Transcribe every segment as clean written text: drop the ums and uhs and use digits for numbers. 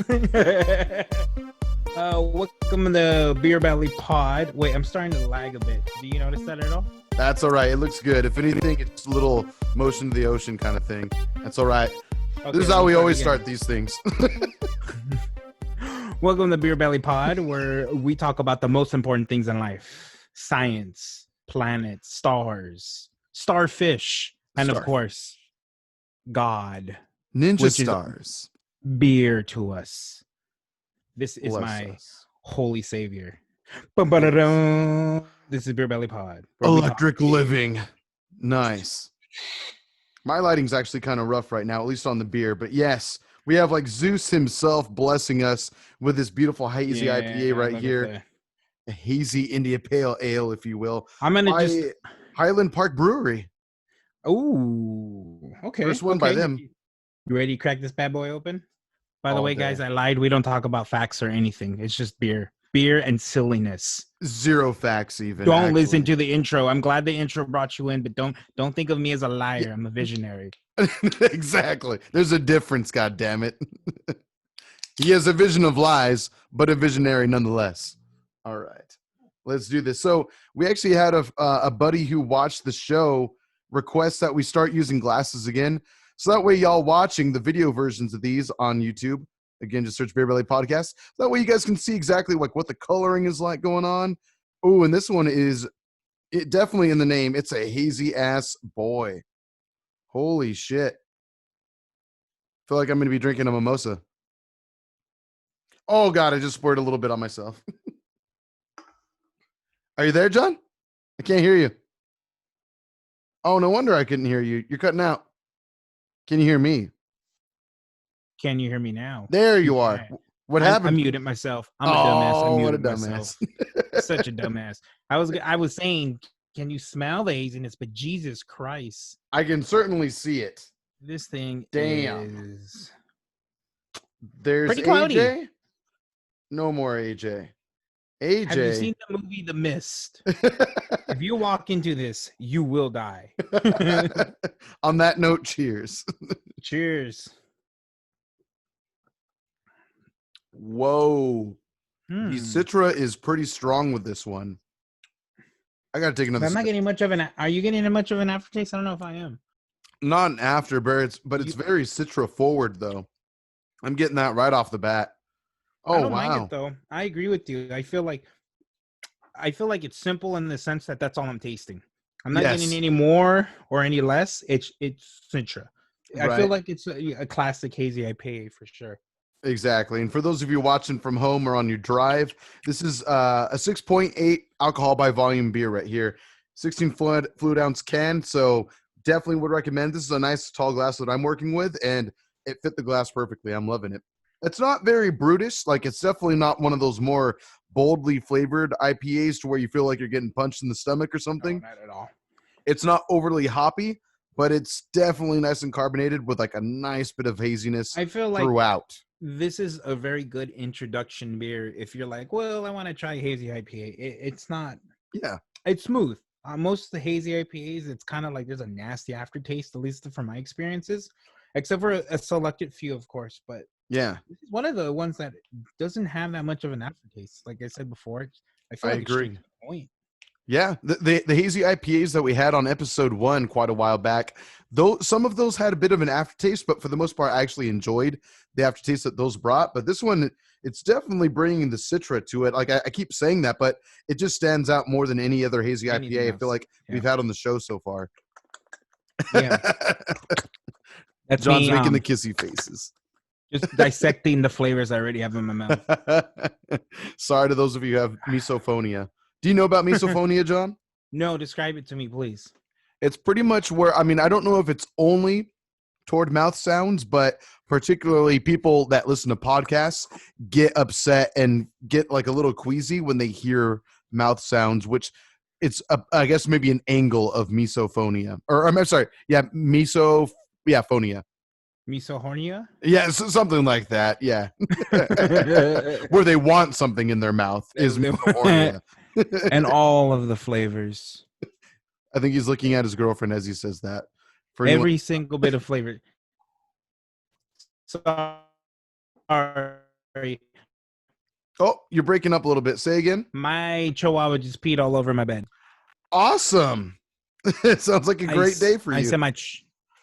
Welcome to the Beer Belly Pod. Wait, I'm starting to lag a bit. Do you notice that at all? That's all right. It looks good. If anything, it's a little motion to the ocean kind of thing. That's all right. Okay, This is how we always start these things. Welcome to the Beer Belly Pod, where we talk about the most important things in life: science, planets, stars, starfish, and of course, God. Ninja Which is stars. beer to us. This is Bless my us. holy savior. Bum-ba-da-dum. This is Beer Belly Pod. where we talk Electric beer. living. Nice. My lighting's actually kind of rough right now, at least on the beer. But yes, we have like Zeus himself blessing us with this beautiful hazy IPA right look at here. that. A hazy India Pale Ale, if you will. I'm gonna by just. Highland Park Brewery. Ooh, okay. First one by them. You ready to crack this bad boy open? By the All way, day. guys, I lied. We don't talk about facts or anything. It's just beer and silliness. Zero facts even. Don't listen to the intro. I'm glad the intro brought you in, but don't think of me as a liar. Yeah. I'm a visionary. Exactly. There's a difference, God damn it. He has a vision of lies, but a visionary nonetheless. All right, let's do this. So we actually had a buddy who watched the show request that we start using glasses again. So that way y'all watching the video versions of these on YouTube, again, just search Beer Belly Podcast. That way you guys can see exactly like what the coloring is like going on. Oh, and this one is it definitely in the name. It's a hazy ass boy. Holy shit. Feel like I'm going to be drinking a mimosa. Oh, God, I just poured a little bit on myself. Are you there, John? I can't hear you. Oh, no wonder I couldn't hear you. You're cutting out. Can you hear me? Can you hear me now? There you are. What happened? I muted myself. I'm a dumbass. I muted what a myself. dumbass. Such a dumbass. I was saying, can you smell the haziness? But Jesus Christ. I can certainly see it. This thing is There's pretty cloudy. AJ. No more AJ. AJ. Have you seen the movie The Mist? If you walk into this, you will die. On that note, cheers. Cheers. Whoa. The Citra is pretty strong with this one. I gotta take another. I'm not getting much of an. Are you getting much of an aftertaste? I don't know if I am. Not an after, but it's very Citra forward though. I'm getting that right off the bat. Oh, I don't wow. mind it though. I agree with you. I feel like it's simple in the sense that that's all I'm tasting. I'm not getting any more or any less. It's Citra. I feel like it's a classic hazy IPA for sure. Exactly. And for those of you watching from home or on your drive, this is a 6.8 alcohol by volume beer right here. 16 fluid ounce can. So definitely would recommend. This is a nice tall glass that I'm working with, and it fit the glass perfectly. I'm loving it. It's not very brutish. Like, it's definitely not one of those more boldly flavored IPAs to where you feel like you're getting punched in the stomach or something. No, not at all. It's not overly hoppy, but it's definitely nice and carbonated with like a nice bit of haziness I feel like throughout. This is a very good introduction beer if you're like, well, I want to try hazy IPA. It's not. Yeah. It's smooth. Most of the hazy IPAs, it's kind of like there's a nasty aftertaste, at least from my experiences, except for a selected few, of course. But yeah, this is one of the ones that doesn't have that much of an aftertaste. Like I said before, I feel like agree. It's to the point. Yeah, the hazy IPAs that we had on episode 1 quite a while back, though some of those had a bit of an aftertaste, but for the most part, I actually enjoyed the aftertaste that those brought. But this one, it's definitely bringing the Citra to it. Like I keep saying that, but it just stands out more than any other hazy IPA I feel like we've had on the show so far. Yeah, that's John's making the kissy faces. Just dissecting the flavors I already have in my mouth. Sorry to those of you who have misophonia. Do you know about misophonia, John? No, describe it to me, please. It's pretty much where, I mean, I don't know if it's only toward mouth sounds, but particularly people that listen to podcasts get upset and get like a little queasy when they hear mouth sounds, which it's, I guess, maybe an angle of misophonia. Or I'm sorry, phonia. Misohornia? Yeah, something like that, yeah. Where they want something in their mouth is misohornia. And all of the flavors. I think he's looking at his girlfriend as he says that. For every single bit of flavor. Sorry, sorry. Oh, you're breaking up a little bit. Say again. My chihuahua just peed all over my bed. Awesome. It sounds like a great day for you. I said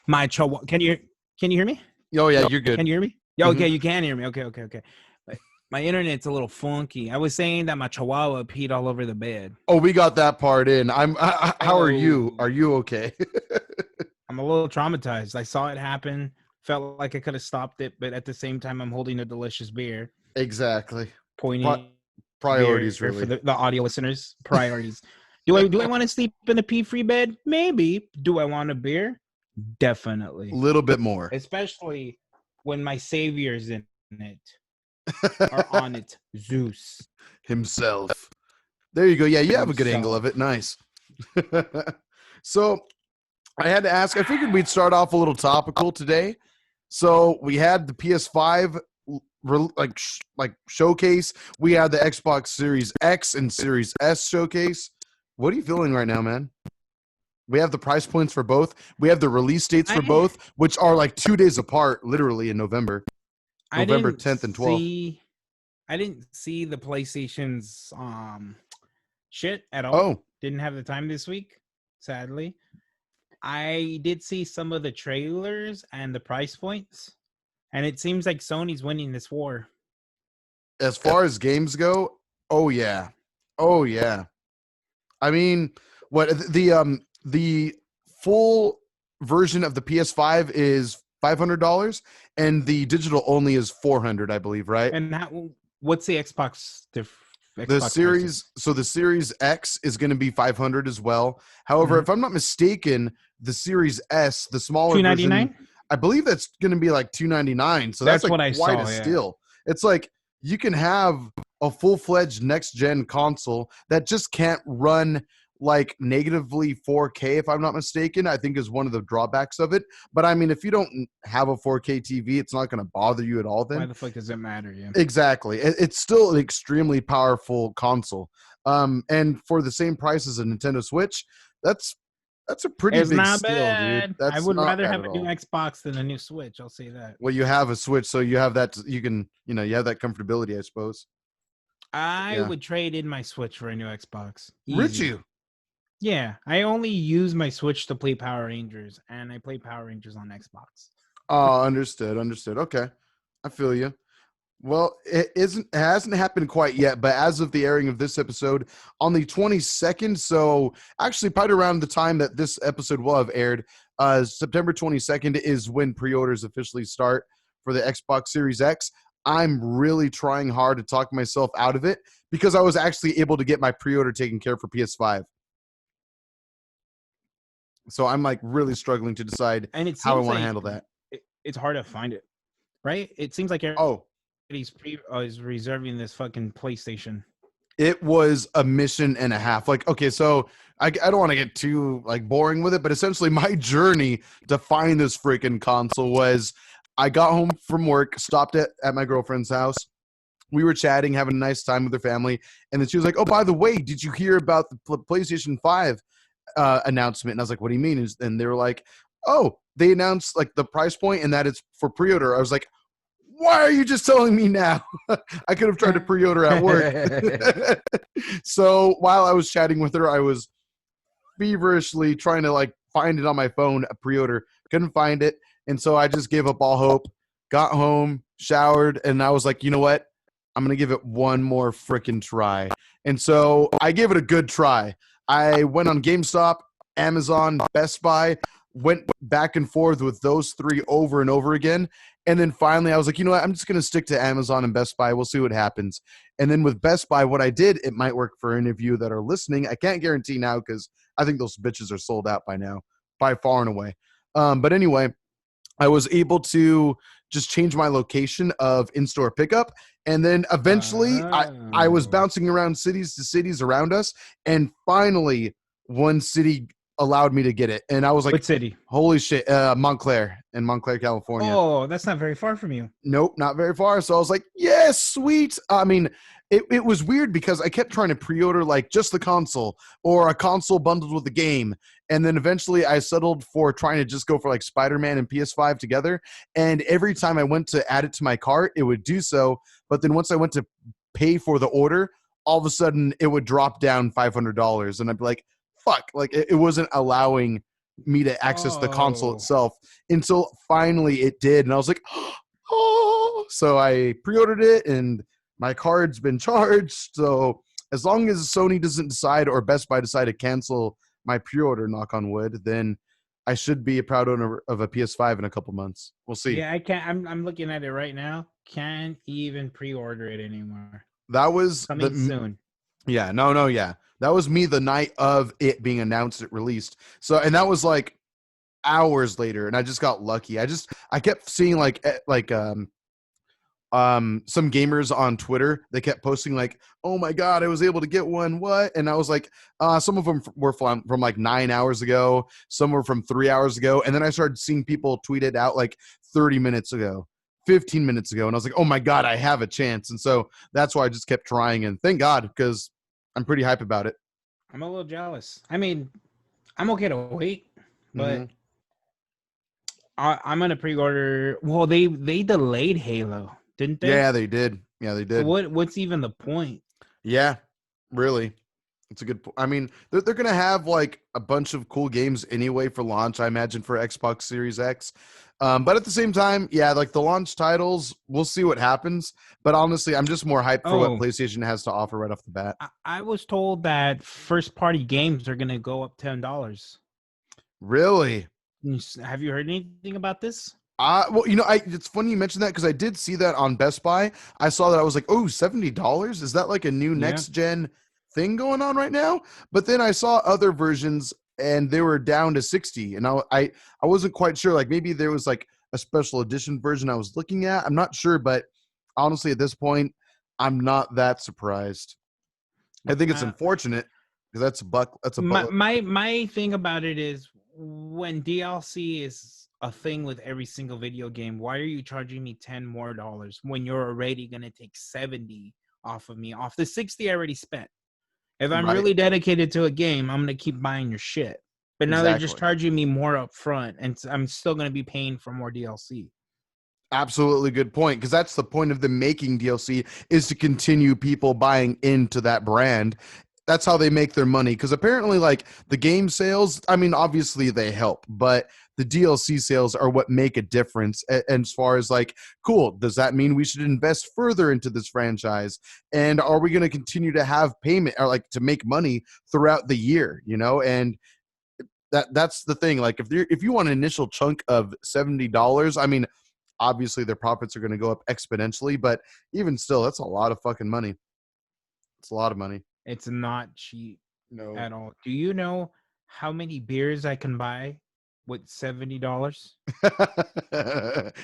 my chihuahua. Can you hear me? Oh yeah, you're good. Can you hear me? Oh, okay, you can hear me. Okay. My internet's a little funky. I was saying that my chihuahua peed all over the bed. Oh, we got that part in. How are you? Are you okay? I'm a little traumatized. I saw it happen. Felt like I could have stopped it, but at the same time, I'm holding a delicious beer. Exactly. Pointing Priorities, beer really. for the audio listeners. Priorities. Do I want to sleep in a pee-free bed? Maybe. Do I want a beer? Definitely. A little bit more. Especially when my savior's in it. Or on it. Zeus. Himself. There you go. Yeah, you have a good angle of it. Nice. So I had to ask, I figured we'd start off a little topical today. So we had the PS5 like showcase. We had the Xbox Series X and Series S showcase. What are you feeling right now, man? We have the price points for both. We have the release dates for both, which are like 2 days apart, literally in November 10th and 12th. I didn't see the PlayStation's shit at all. Oh, didn't have the time this week, sadly. I did see some of the trailers and the price points, and it seems like Sony's winning this war. As far as games go, oh yeah. I mean, what the full version of the PS5 is $500, and the digital only is $400, I believe, right? And what's the Xbox? The series, prices? So the Series X is going to be $500 as well. However, if I'm not mistaken, the Series S, the smaller version, I believe that's going to be like $299. So that's like what I quite saw, a steal. It's like you can have a full-fledged next-gen console that just can't run like negatively 4K, if I'm not mistaken, I think is one of the drawbacks of it. But I mean, if you don't have a 4K TV, it's not going to bother you at all then. Why the fuck does it matter? Yeah. Exactly. It's still an extremely powerful console. And for the same price as a Nintendo Switch, that's a pretty big steal, dude. I would rather have a new Xbox than a new Switch. I'll say that. Well, you have a Switch, so you have that. You can, you have that comfortability, I suppose. I would trade in my Switch for a new Xbox. Easy. Would you? Yeah, I only use my Switch to play Power Rangers, and I play Power Rangers on Xbox. Oh, understood. Okay, I feel you. Well, it hasn't happened quite yet, but as of the airing of this episode on the 22nd, so actually probably around the time that this episode will have aired, September 22nd is when pre-orders officially start for the Xbox Series X. I'm really trying hard to talk myself out of it because I was actually able to get my pre-order taken care of for PS5. So I'm like really struggling to decide how I want to handle that. It's hard to find it, right? It seems like he's reserving this fucking PlayStation. It was a mission and a half. Like, okay, so I don't want to get too like boring with it, but essentially my journey to find this freaking console was I got home from work, stopped at my girlfriend's house. We were chatting, having a nice time with her family, and then she was like, "Oh, by the way, did you hear about the PlayStation 5 announcement?" And I was like, "What do you mean?" And they were like, "Oh, they announced like the price point and that it's for pre-order." I was like, why are you just telling me now? I could have tried to pre-order at work. So while I was chatting with her, I was feverishly trying to like find it on my phone, a pre-order. Couldn't find it. And so I just gave up all hope, got home, showered, and I was like, you know what? I'm going to give it one more freaking try. And so I gave it a good try. I went on GameStop, Amazon, Best Buy, went back and forth with those three over and over again. And then finally I was like, you know what? I'm just going to stick to Amazon and Best Buy. We'll see what happens. And then with Best Buy, what I did, it might work for any of you that are listening. I can't guarantee now because I think those bitches are sold out by now, by far and away. But anyway, I was able to just change my location of in-store pickup. And then eventually I was bouncing around cities to cities around us. And finally, one city allowed me to get it. And I was like, what city? holy shit, Montclair, in Montclair, California. Oh, that's not very far from you. Nope, not very far. So I was like, yes, sweet. I mean, it was weird because I kept trying to pre-order like just the console or a console bundled with the game. And then eventually I settled for trying to just go for like Spider-Man and PS5 together. And every time I went to add it to my cart, it would do so. But then once I went to pay for the order, all of a sudden it would drop down $500. And I'd be like, fuck, like it wasn't allowing me to access the console itself until finally it did. And I was like, oh, so I pre-ordered it and my card's been charged. So as long as Sony doesn't decide or Best Buy decide to cancel my pre-order, knock on wood, then I should be a proud owner of a PS5 in a couple months. We'll see. Yeah, I can't. I'm looking at it right now. Can't even pre-order it anymore. That was coming soon. Yeah, no, yeah. That was me the night of it being announced, it released. So, and that was like hours later, and I just got lucky. I kept seeing some gamers on Twitter. They kept posting like, "Oh my god, I was able to get one." What? And I was like, some of them were from like 9 hours ago, some were from 3 hours ago, and then I started seeing people tweet it out like 30 minutes ago, 15 minutes ago, and I was like, "Oh my god, I have a chance." And so that's why I just kept trying, and thank God, because I'm pretty hype about it. I'm a little jealous. I mean, I'm okay to wait, but I'm gonna pre-order. Well, they delayed Halo, didn't they? Yeah, they did. Yeah, they did. What's even the point? Yeah, really. It's a good point. I mean, they're going to have like a bunch of cool games anyway for launch, I imagine, for Xbox Series X. But at the same time, yeah, like the launch titles, we'll see what happens. But honestly, I'm just more hyped for what PlayStation has to offer right off the bat. I was told that first-party games are going to go up $10. Really? Have you heard anything about this? Well, it's funny you mentioned that because I did see that on Best Buy. I saw that. I was like, oh, $70? Is that like a new next-gen thing going on right now? But then I saw other versions and they were down to 60, and I wasn't quite sure. Like maybe there was like a special edition version I was looking at. I'm not sure, but honestly, at this point, I'm not that surprised. I think it's unfortunate because that's a buck. That's a buck. My thing about it is when DLC is a thing with every single video game, why are you charging me $10 more when you're already gonna take 70 off of me, off the 60 I already spent? If I'm really dedicated to a game, I'm going to keep buying your shit. But now they're just charging me more up front, and I'm still going to be paying for more DLC. Absolutely good point, because that's the point of them making DLC, is to continue people buying into that brand. That's how they make their money, because apparently like the game sales, I mean, obviously they help, but the DLC sales are what make a difference. And as far as like, cool, does that mean we should invest further into this franchise? And are we going to continue to have payment or like to make money throughout the year, And that's the thing. Like if you want an initial chunk of $70, I mean, obviously their profits are going to go up exponentially, but even still, that's a lot of fucking money. It's a lot of money. It's not cheap at all. Do you know how many beers I can buy with $70?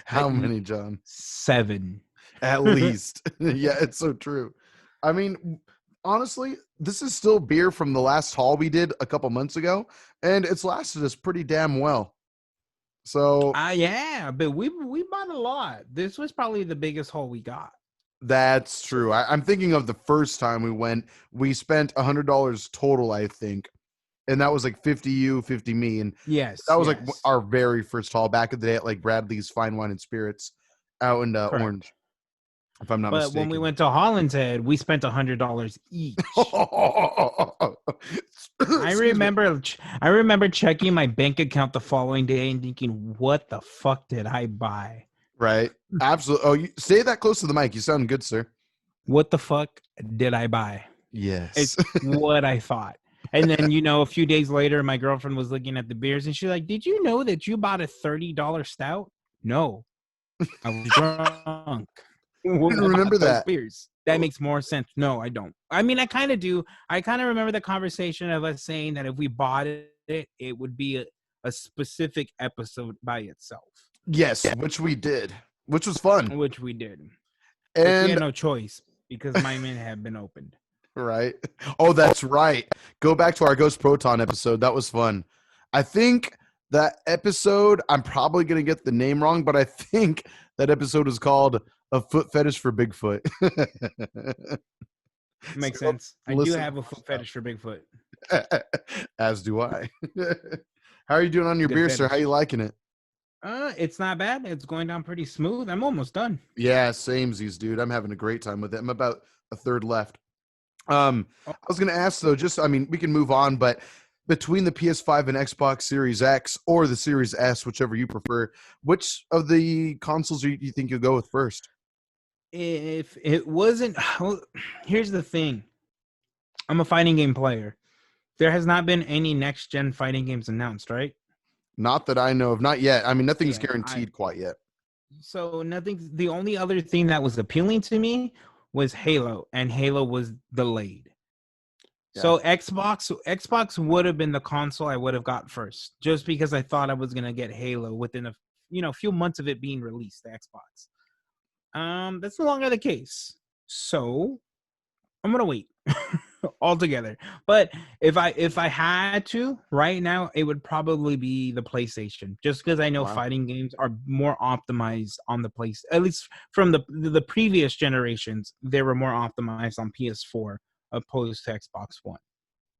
How many, John? 7. At least. Yeah, it's so true. I mean, honestly, this is still beer from the last haul we did a couple months ago, and it's lasted us pretty damn well. So yeah, but we bought a lot. This was probably the biggest haul we got. That's true. I'm thinking of the first time we went. We spent $100 total, I think, and that was like 50 you, 50 me, and that was like our very first haul back in the day at like Bradley's Fine Wine and Spirits out in Orange, if I'm not mistaken. But when we went to Holland's Head, we spent $100 each. I remember checking my bank account the following day and thinking, "What the fuck did I buy?" Right. Absolutely. Oh, you stay that close to the mic. You sound good, sir. What the fuck did I buy? Yes. It's what I thought. And then, a few days later, my girlfriend was looking at the beers and she's like, "Did you know that you bought a $30 stout?" No. I was drunk. Remember that. Beers. That makes more sense. No, I don't. I mean, I kind of do. I kind of remember the conversation of us saying that if we bought it, it would be a specific episode by itself. Yes, which we did, which was fun. Which we did. And we had no choice because my mint had been opened. Right. Oh, that's right. Go back to our Ghost Proton episode. That was fun. I think that episode, I'm probably going to get the name wrong, but I think that episode is called A Foot Fetish for Bigfoot. Makes So sense. I do listen have a foot fetish for Bigfoot. as do I. How are you doing on your Good beer, fetish. sir? How you liking it? It's not bad. It's going down pretty smooth. I'm almost done. Yeah, samesies, dude. I'm having a great time with it. I'm about a third left. I was going to ask though, we can move on, but between the PS5 and Xbox Series X or the Series S, whichever you prefer, which of the consoles do you think you'll go with first? If it wasn't, here's the thing. I'm a fighting game player. There has not been any next gen fighting games announced, right? Not that I know of. Not yet. I mean, nothing's Yeah, guaranteed quite yet. So nothing. The only other thing that was appealing to me was Halo, and Halo was delayed. Yeah. So Xbox would have been the console I would have got first, just because I thought I was gonna get Halo within a few months of it being released. The Xbox. That's no longer the case. So I'm gonna wait altogether. But if I had to right now, it would probably be the PlayStation, just because I know fighting games are more optimized on the place. At least from the previous generations, they were more optimized on PS4 opposed to Xbox One.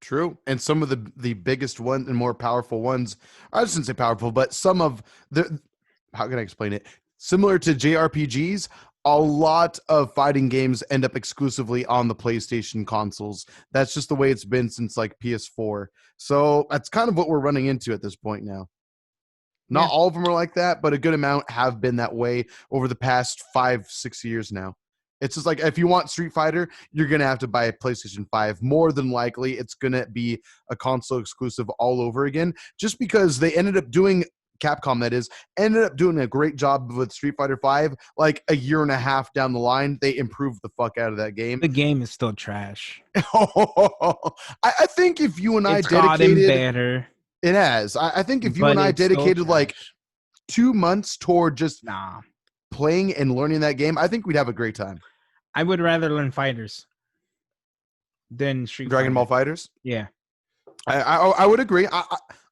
True. And some of the biggest one and more powerful ones, I shouldn't say powerful, but some of how can I explain it? Similar to JRPGs, a lot of fighting games end up exclusively on the PlayStation consoles. That's just the way it's been since like PS4. So that's kind of what we're running into at this point now. Not all of them are like that, but a good amount have been that way over the past 5-6 years now. It's just like if you want Street Fighter, you're going to have to buy a PlayStation 5. More than likely, it's going to be a console exclusive all over again, just because they ended up doing, Capcom that is, ended up doing a great job with Street Fighter 5. Like a year and a half down the line, they improved the fuck out of that game. The game is still trash. I think if you and I it's gotten dedicated... better. It has. I think if you and I dedicated like 2 months toward just playing and learning that game, I think we'd have a great time. I would rather learn fighters than Dragon Ball Fighters. Yeah, I would agree.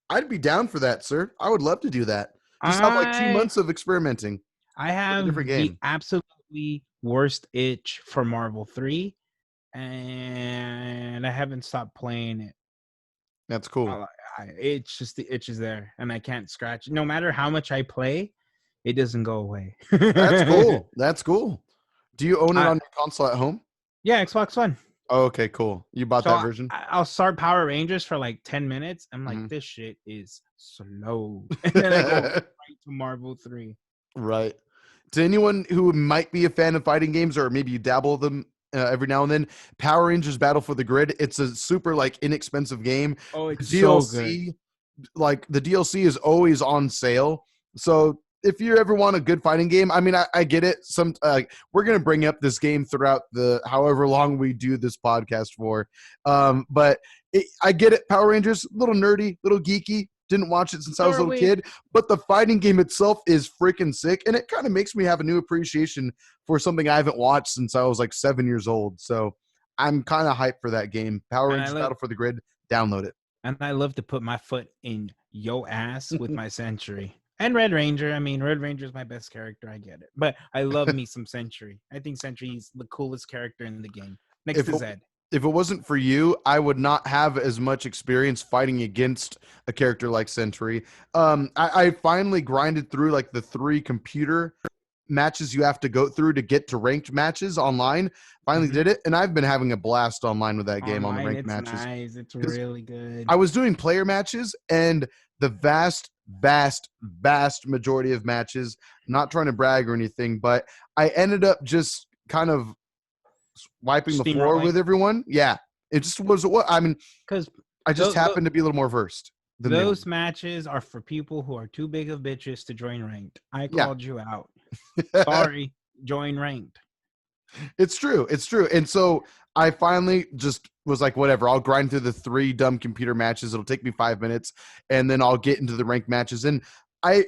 I'd be down for that, sir. I would love to do that. Just have like 2 months of experimenting. I have the absolutely worst itch for Marvel 3, and I haven't stopped playing it. That's cool. It's just the itch is there, and I can't scratch it. No matter how much I play, it doesn't go away. That's cool. That's cool. Do you own it on your console at home? Yeah, Xbox One. Oh, okay, cool. You bought that version? I'll start Power Rangers for like 10 minutes. I'm like, this shit is slow. And then I go right to Marvel 3. Right. To anyone who might be a fan of fighting games, or maybe you dabble them every now and then, Power Rangers Battle for the Grid, it's a super like inexpensive game. Oh, it's DLC, so good. Like the DLC is always on sale. So if you ever want a good fighting game, I mean, I get it. We're gonna bring up this game throughout the however long we do this podcast for, but I get it. Power Rangers, little nerdy, little geeky. Didn't watch it since I was a little kid, but the fighting game itself is freaking sick, and it kind of makes me have a new appreciation for something I haven't watched since I was like 7 years old. So I'm kind of hyped for that game. Power Rangers Battle for the Grid. Download it. And I love to put my foot in yo ass with my Sentry. And Red Ranger. I mean, Red Ranger is my best character. I get it. But I love me some Sentry. I think Sentry is the coolest character in the game. Next to Zed. If it wasn't for you, I would not have as much experience fighting against a character like Sentry. I finally grinded through like the 3 computer matches you have to go through to get to ranked matches online. Finally did it, and I've been having a blast online with that game on the ranked matches. Nice. It's really good. I was doing player matches, and the vast majority of matches, not trying to brag or anything, but I ended up just kind of wiping the floor with everyone. Yeah, it just was what I mean, because I just happened to be a little more versed. Those matches are for people who are too big of bitches to join ranked. I called you out. Sorry, join ranked. It's true. And so I finally just was like, whatever, I'll grind through the 3 dumb computer matches. It'll take me 5 minutes, and then I'll get into the ranked matches. And I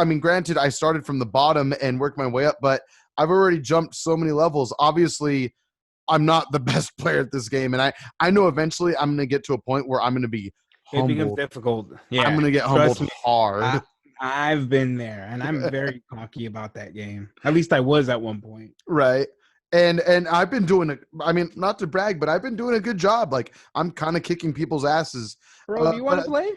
mean, granted, I started from the bottom and worked my way up, but I've already jumped so many levels. Obviously, I'm not the best player at this game, and I know eventually I'm going to get to a point where I'm going to be It becomes humbled. difficult. Yeah, I'm gonna get trust humbled me. hard. I've been there, and I'm very cocky about that game. At least I was at one point. Right. And I've been doing it. I mean, not to brag, but I've been doing a good job. Like I'm kind of kicking people's asses. Bro, do you want to play?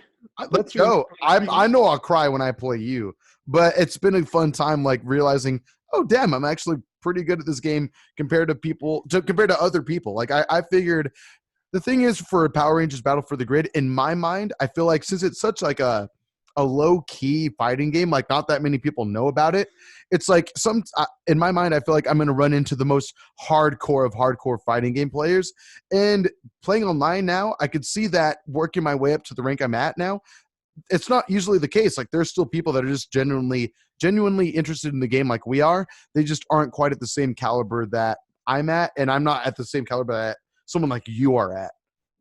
Let's go. I know I'll cry when I play you, but it's been a fun time. Like realizing, oh damn, I'm actually pretty good at this game compared to other people. Like I figured. The thing is, for Power Rangers Battle for the Grid, in my mind, I feel like since it's such like a low key fighting game, like not that many people know about it. It's like in my mind, I feel like I'm going to run into the most hardcore of hardcore fighting game players. And playing online now, I could see that working my way up to the rank I'm at now. It's not usually the case. Like there's still people that are just genuinely interested in the game like we are. They just aren't quite at the same caliber that I'm at, and I'm not at the same caliber that someone like you are at,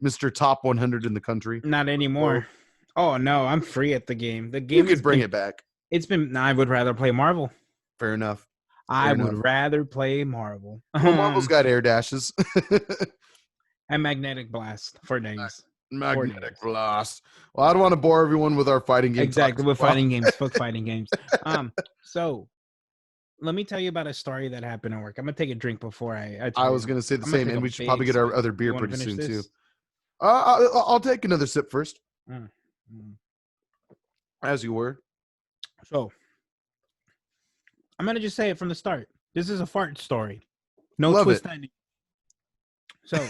Mr. Top 100 in the country. Not anymore. Oh no, I'm free at the game. The game you could bring it back. It's been. I would rather play Marvel. Fair enough. I would rather play Marvel. Well, Marvel's got air dashes and magnetic blast for days. Magnetic blast. Well, I don't want to bore everyone with our fighting games. Exactly, with fighting games. Fuck fighting games. So let me tell you about a story that happened at work. I'm gonna take a drink before I was gonna say the same, and we should probably get our other beer pretty soon too. I'll take another sip first. As you were. So I'm gonna just say it from the start. This is a fart story. No Love twist ending. So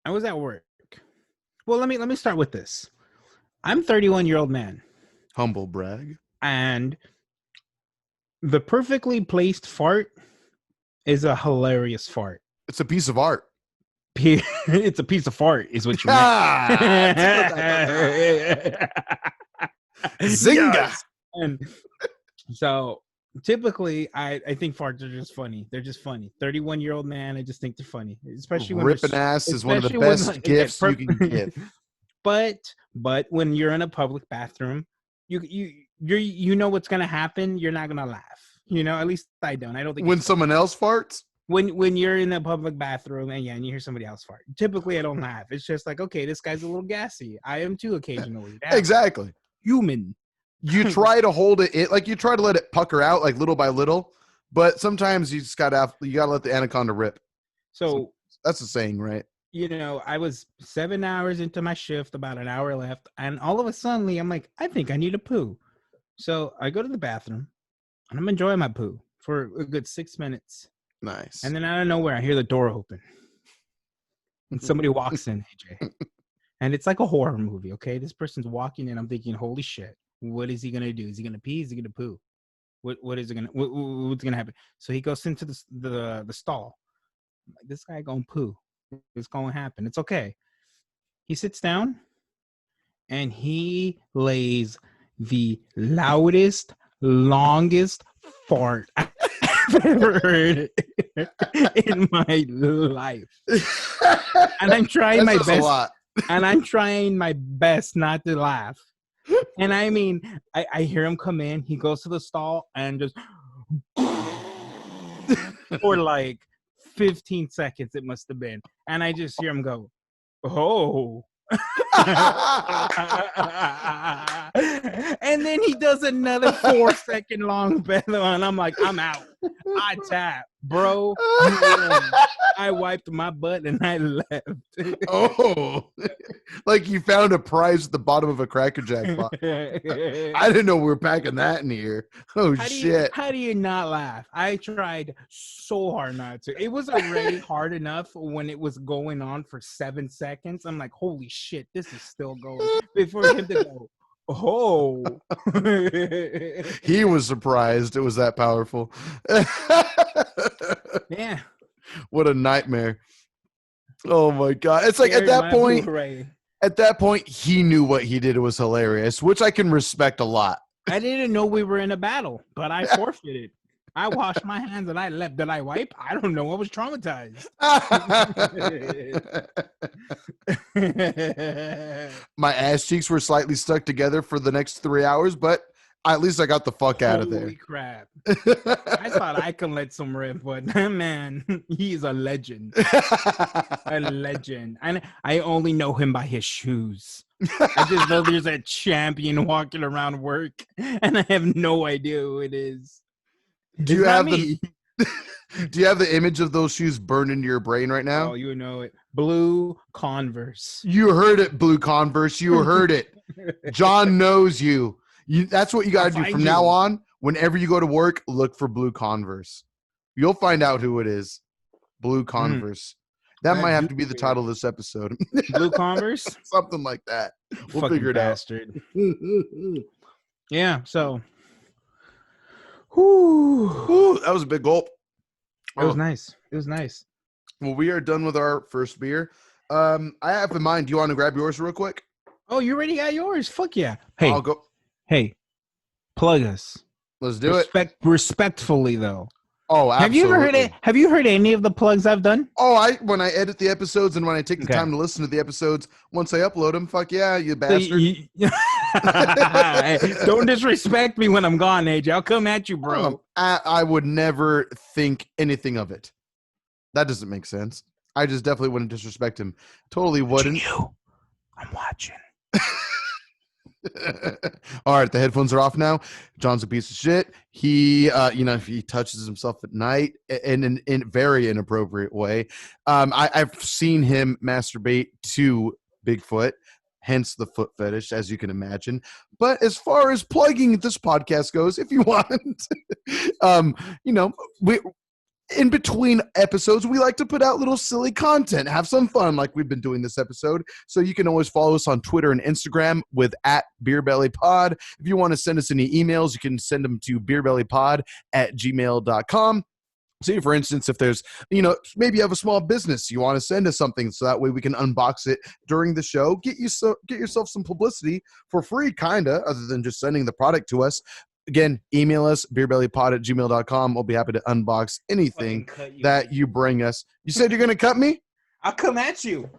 I was at work. Well, let me start with this. I'm 31-year-old man. Humble brag. And the perfectly placed fart is a hilarious fart. It's a piece of art. It's a piece of fart, is what you meant. Zinga. Yes. And so typically, I think farts are just funny. They're just funny. 31-year-old man, I just think they're funny, especially when ripping ass is one of the best gifts you can give. But when you're in a public bathroom, you know what's gonna happen. You're not gonna laugh. You know, at least I don't. I don't think when someone else farts. When you're in a public bathroom and you hear somebody else fart, typically I don't laugh. It's just like, okay, this guy's a little gassy. I am too occasionally. Exactly. Human. You try to hold it, like you try to let it pucker out like little by little, but sometimes you just gotta let the anaconda rip. So that's the saying, right? You know, I was 7 hours into my shift, about an hour left, and all of a sudden I'm like, I think I need a poo. So I go to the bathroom and I'm enjoying my poo for a good 6 minutes. Nice. And then out of nowhere, I hear the door open. And somebody walks in, AJ. And it's like a horror movie, okay? This person's walking in. I'm thinking, holy shit, what is he going to do? Is he going to pee? Is he going to poo? What is it going to, what's going to happen? So he goes into the stall. I'm like, this guy going to poo. It's going to happen. It's okay. He sits down and he lays the loudest, longest fart I've ever heard in my life. And I'm trying my best. And I'm trying my best not to laugh. And I mean, I hear him come in. He goes to the stall and just for like 15 seconds it must have been. And I just hear him go, oh. And then he does another 4-second long bellow, and I'm like, I'm out. I tap, bro. I wiped my butt and I left. Oh, like you found a prize at the bottom of a Cracker Jack box. I didn't know we were packing that in here. Oh, shit. How do you not laugh? I tried so hard not to. It was already hard enough when it was going on for 7 seconds. I'm like, holy shit, this is still going. Before him to go, oh. He was surprised it was that powerful. Yeah. What a nightmare. Oh my God. It's like at that point, he knew what he did was hilarious, which I can respect a lot. I didn't know we were in a battle, but I forfeited. I washed my hands and I left. Did I wipe? I don't know. I was traumatized. My ass cheeks were slightly stuck together for the next 3 hours, but At least I got the fuck out of there. Holy crap. I thought I could let some rip, but man, he's a legend. A legend. And I only know him by his shoes. I just know there's a champion walking around work, and I have no idea who it is. Do you have the Do you have the image of those shoes burned into your brain right now? Oh, you know it. Blue Converse. You heard it, Blue Converse. You heard it. John knows you. That's what you got to do from now on. Whenever you go to work, look for Blue Converse. You'll find out who it is. Blue Converse. That might have to be the title of this episode. Blue Converse? Something like that. We'll Fucking figure it bastard. Yeah, so. Whew. That was a big gulp. It was nice. It was nice. Well, we are done with our first beer. I have in mind, do you want to grab yours real quick? Oh, you already got yours? Fuck yeah. Hey, I'll go. Hey, plug us. Let's do it. Respectfully, though. Oh, absolutely. Have you ever heard it? Have you heard any of the plugs I've done? Oh, when I edit the episodes and when I take the time to listen to the episodes, once I upload them, fuck yeah, you bastard. Don't disrespect me when I'm gone, AJ. I'll come at you, bro. I would never think anything of it. That doesn't make sense. I just definitely wouldn't disrespect him. Totally wouldn't. I'm watching. All right, the headphones are off now. John's a piece of shit. He, if he touches himself at night in a very inappropriate way. I've seen him masturbate to Bigfoot, hence the foot fetish, as you can imagine. But as far as plugging this podcast goes, if you want, we. In between episodes, we like to put out little silly content, have some fun like we've been doing this episode. So you can always follow us on Twitter and Instagram with @BeerBellyPod. If you want to send us any emails, you can send them to beerbellypod@gmail.com. Say, for instance, if there's, maybe you have a small business, you want to send us something so that way we can unbox it during the show. Get yourself some publicity for free, kind of, other than just sending the product to us. Again, email us, beerbellypod@gmail.com. We'll be happy to unbox anything that you bring us. You said you're going to cut me? I'll come at you.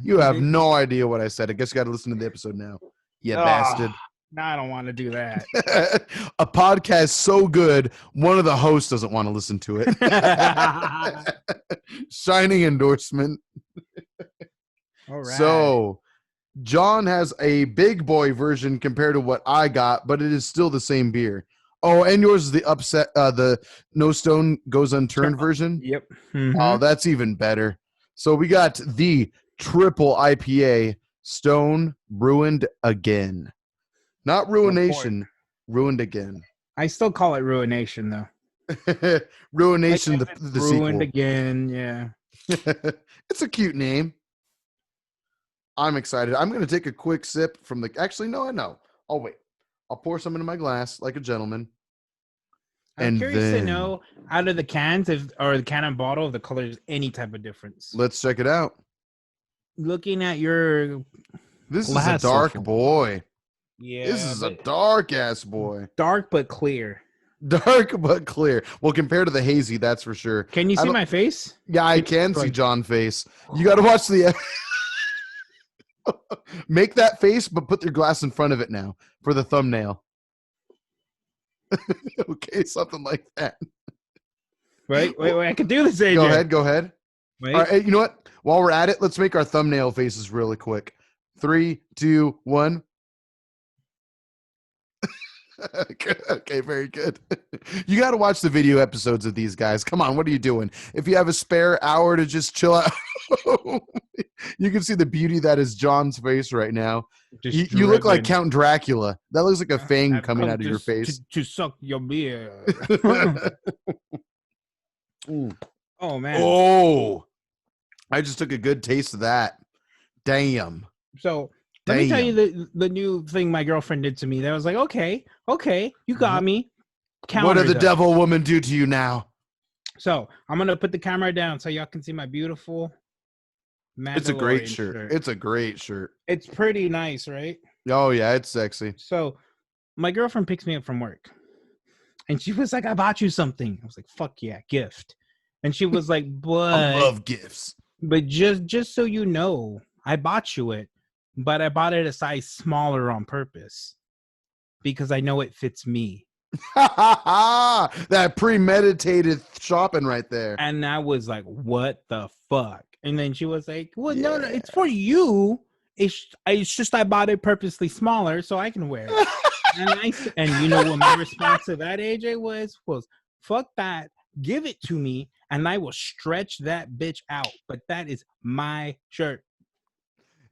You have no idea what I said. I guess you got to listen to the episode now. You bastard. No, I don't want to do that. A podcast so good, one of the hosts doesn't want to listen to it. Shining endorsement. All right. So, John has a big boy version compared to what I got, but it is still the same beer. Oh, and yours is the No Stone Goes Unturned version? Yep. Mm-hmm. Oh, that's even better. So we got the triple IPA, Stone Ruined Again. Not Ruination, Ruined Again. I still call it Ruination, though. Ruination, the Ruined sequel. Again, yeah. It's a cute name. I'm excited. I'm going to take a quick sip from the... Actually, no, I know. I'll wait. I'll pour some into my glass like a gentleman. I'm curious to know, out of the cans or the can and bottle, if the color is any type of difference. Let's check it out. Looking at your... This is a dark boy. Yeah. This is a dark-ass boy. Dark but clear. Dark but clear. Well, compared to the hazy, that's for sure. Can you see my face? Yeah, I can see John's face. You got to watch the... Make that face, but put your glass in front of it now for the thumbnail. Okay, something like that. Wait. I can do this, AJ. Go ahead. Wait. All right, you know what? While we're at it, let's make our thumbnail faces really quick. 3, 2, 1. Okay, very good. You got to watch the video episodes of these guys. Come on, what are you doing? If you have a spare hour to just chill out, you can see the beauty that is John's face right now. You look like Count Dracula. That looks like a fang coming out of your face. To suck your beer. Oh, man. Oh, I just took a good taste of that. Damn. So... Let me tell you the new thing my girlfriend did to me. That was like, okay, you got me. What did the devil woman do to you now? So I'm gonna put the camera down so y'all can see my beautiful It's a great shirt. It's a great shirt. It's pretty nice, right? Oh yeah, it's sexy. So my girlfriend picks me up from work, and she was like, "I bought you something." I was like, "Fuck yeah, gift." And she was like, "But I love gifts." But just so you know, I bought you it. But I bought it a size smaller on purpose. because I know it fits me. That premeditated shopping right there. And I was like, what the fuck? And then she was like, well, no, Yeah. it's for you. It's just I bought it purposely smaller so I can wear it. And you know what my response to that, AJ, was fuck that. Give it to me and I will stretch that bitch out. But that is my shirt.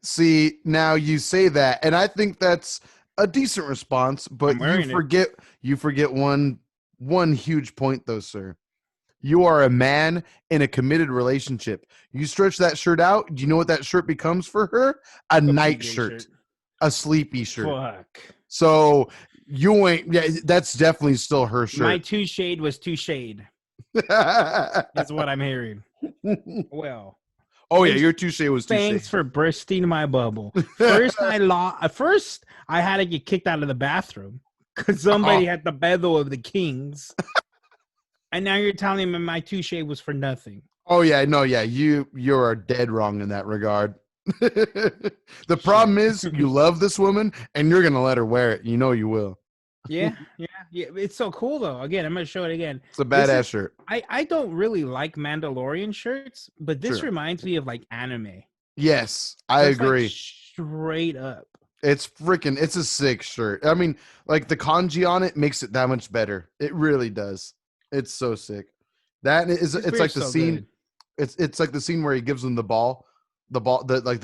See, now you say that, and I think that's a decent response, but you forget one huge point though, sir. You are a man in a committed relationship. You stretch that shirt out, do you know what that shirt becomes for her? A night shirt. A sleepy shirt. Fuck. So you ain't, yeah, that's definitely still her shirt. My two shade was too shade. That's what I'm hearing. Well. Oh yeah, your touche was touche. Thanks for bursting my bubble. First I had to get kicked out of the bathroom because somebody had the bezel of the Kings. And now you're telling me my touche was for nothing. Oh yeah, no, yeah, you are dead wrong in that regard. The problem is you love this woman and you're gonna let her wear it. You know you will. Yeah. It's so cool though. Again, I'm gonna show it again. It's a badass shirt. I don't really like Mandalorian shirts, but this reminds me of like anime. Yes, I agree. Like straight up. It's a sick shirt. I mean, like the kanji on it makes it that much better. It really does. It's so sick. It's like the scene. Good. It's like the scene where he gives him the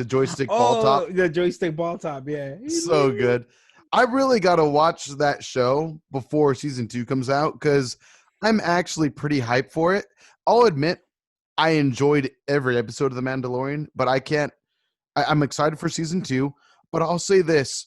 joystick ball top. The joystick ball top, yeah. So good. I really got to watch that show before season 2 comes out because I'm actually pretty hyped for it. I'll admit I enjoyed every episode of The Mandalorian, but I'm excited for season 2, but I'll say this.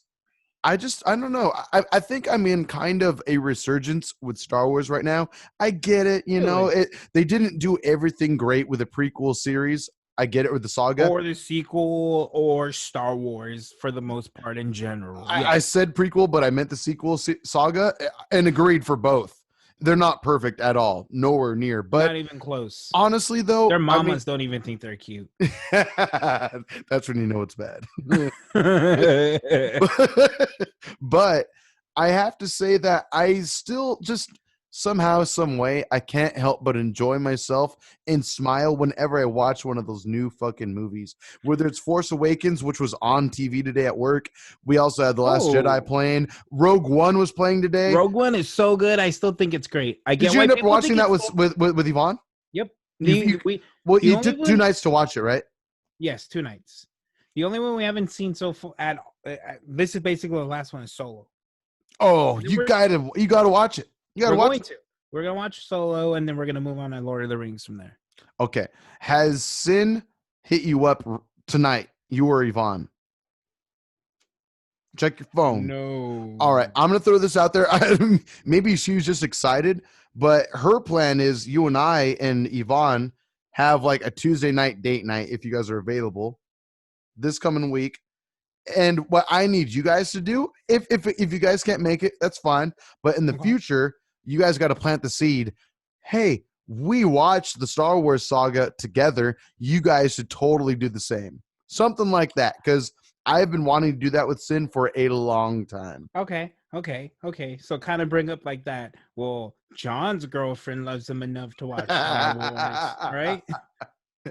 I don't know. I think I'm in kind of a resurgence with Star Wars right now. I get it. You know, they didn't do everything great with the prequel series. I get it with the saga. Or the sequel or Star Wars for the most part in general. I said prequel, but I meant the sequel saga and agreed for both. They're not perfect at all. Nowhere near. But not even close. Honestly, though. Their mamas don't even think they're cute. That's when you know it's bad. But I have to say that I still just somehow, some way, I can't help but enjoy myself and smile whenever I watch one of those new fucking movies. Whether it's Force Awakens, which was on TV today at work. We also had The Last Jedi playing. Rogue One was playing today. Rogue One is so good. I still think it's great. Did you end up watching that with Yvonne? Yep. You took 2 nights to watch it, right? Yes, 2 nights. The only one we haven't seen so far this is basically the last one is Solo. Oh, you gotta watch it. We're going to watch Solo, and then we're gonna move on to Lord of the Rings from there. Okay. Has Sin hit you up tonight? You or Yvonne? Check your phone. No. All right. I'm gonna throw this out there. Maybe she was just excited, but her plan is you and I and Yvonne have like a Tuesday night date night if you guys are available this coming week. And what I need you guys to do, if you guys can't make it, that's fine. But in the future, you guys got to plant the seed. Hey, we watched the Star Wars saga together. You guys should totally do the same. Something like that. Because I've been wanting to do that with Sin for a long time. Okay. So kind of bring up like that. Well, John's girlfriend loves him enough to watch Star Wars, right?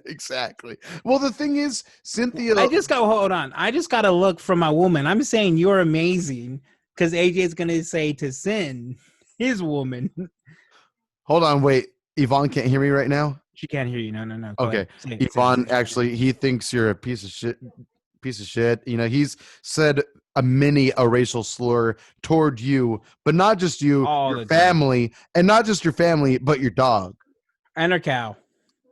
Exactly. Well, the thing is, Cynthia. I just got to look for my woman. I'm saying you're amazing because AJ's gonna say to Sin, his woman. Hold on, wait. Yvonne can't hear me right now. She can't hear you. No. Okay, Yvonne, actually, he thinks you're a piece of shit. You know, he's said a racial slur toward you, but not just you, your family, and not just your family, but your dog and her cow.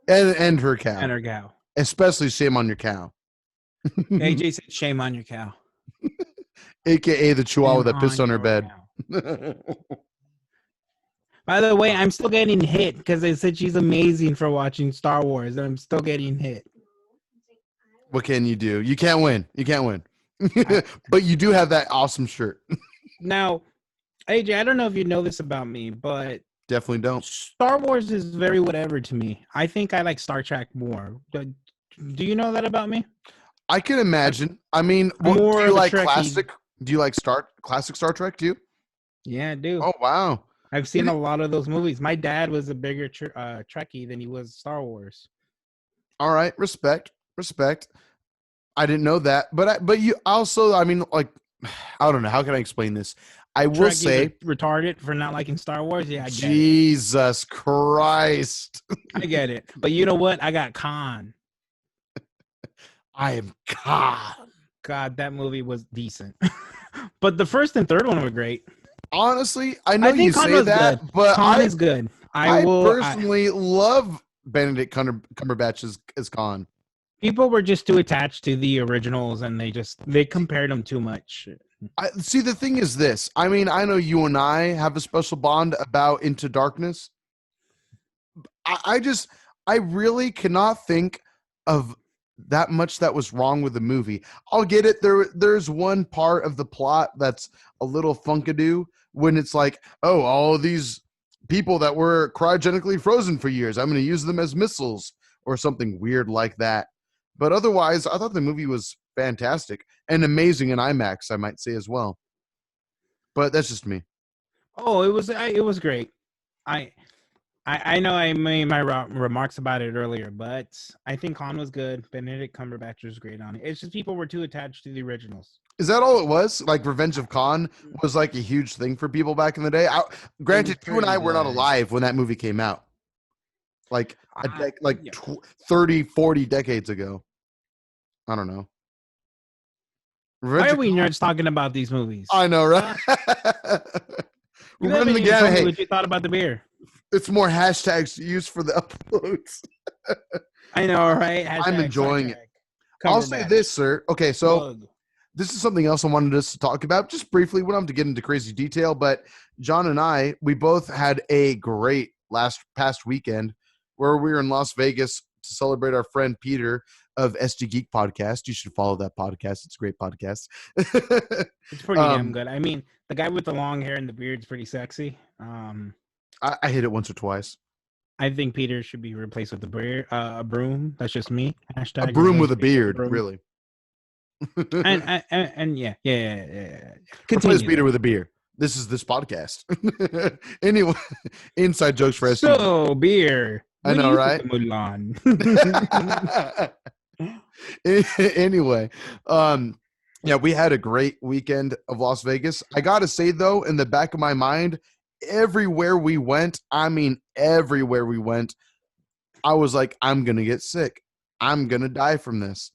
And her cow. And her cow. Especially shame on your cow. AJ said shame on your cow. AKA the chihuahua that pissed on her bed. By the way, I'm still getting hit because they said she's amazing for watching Star Wars, and I'm still getting hit. What can you do? You can't win. But you do have that awesome shirt. Now, AJ, I don't know if you know this about me, but definitely don't. Star Wars is very whatever to me. I think I like Star Trek more. Do you know that about me? I can imagine. I mean, do you like classic? Do you like classic Star Trek? Do you? Yeah, I do. Oh wow. I've seen a lot of those movies. My dad was a bigger Trekkie than he was Star Wars. All right, respect. I didn't know that, but you also, I mean, like, I don't know. How can I explain this? I will Trekkie's say, retarded for not liking Star Wars. Yeah, I get it. Jesus Christ, I get it. But you know what? I got Khan. I am God. God, that movie was decent. But the first and third one were great. Honestly, I know I you think Khan say was that, good. but Khan is good. I personally love Benedict Cumberbatch as Khan. People were just too attached to the originals, and they compared them too much. I see. The thing is this. I mean, I know you and I have a special bond about Into Darkness. I really cannot think of that much that was wrong with the movie. I'll get it. There's one part of the plot that's a little funkadoo when it's like, oh, all these people that were cryogenically frozen for years, I'm going to use them as missiles or something weird like that. But otherwise, I thought the movie was fantastic and amazing in IMAX, I might say as well. But that's just me. Oh, it was great. I I know I made my remarks about it earlier, but I think Han was good. Benedict Cumberbatch was great on it. It's just people were too attached to the originals. Is that all it was? Like Revenge of Khan was like a huge thing for people back in the day. Granted, you and I were not alive when that movie came out. Like Yeah. 30, 40 decades ago. I don't know. Why Revenge are of we Khan. nerds talking about these movies? I know, right? You Run haven't the even told gamut. me Hey, what you thought about the beer. it's more hashtags used for the uploads. I know, right? I'm enjoying it. Cumberbatch. I'll say this, sir. Okay, so Bug. this is something else I wanted us to talk about just briefly. We don't have to get into crazy detail, but John and I, we both had a great past weekend where we were in Las Vegas to celebrate our friend Peter of SD Geek Podcast. You should follow that podcast. It's a great podcast. It's pretty damn good. I mean, the guy with the long hair and the beard's pretty sexy. I hit it once or twice. I think Peter should be replaced with a broom. That's just me. A broom with a beard, really. and yeah. Replace Peter with a beer. This is this podcast. Anyway, inside jokes for SD. So beer. I know, right? Anyway, yeah, we had a great weekend of Las Vegas. I gotta say though, in the back of my mind, everywhere we went, I was like, I'm gonna get sick. I'm gonna die from this.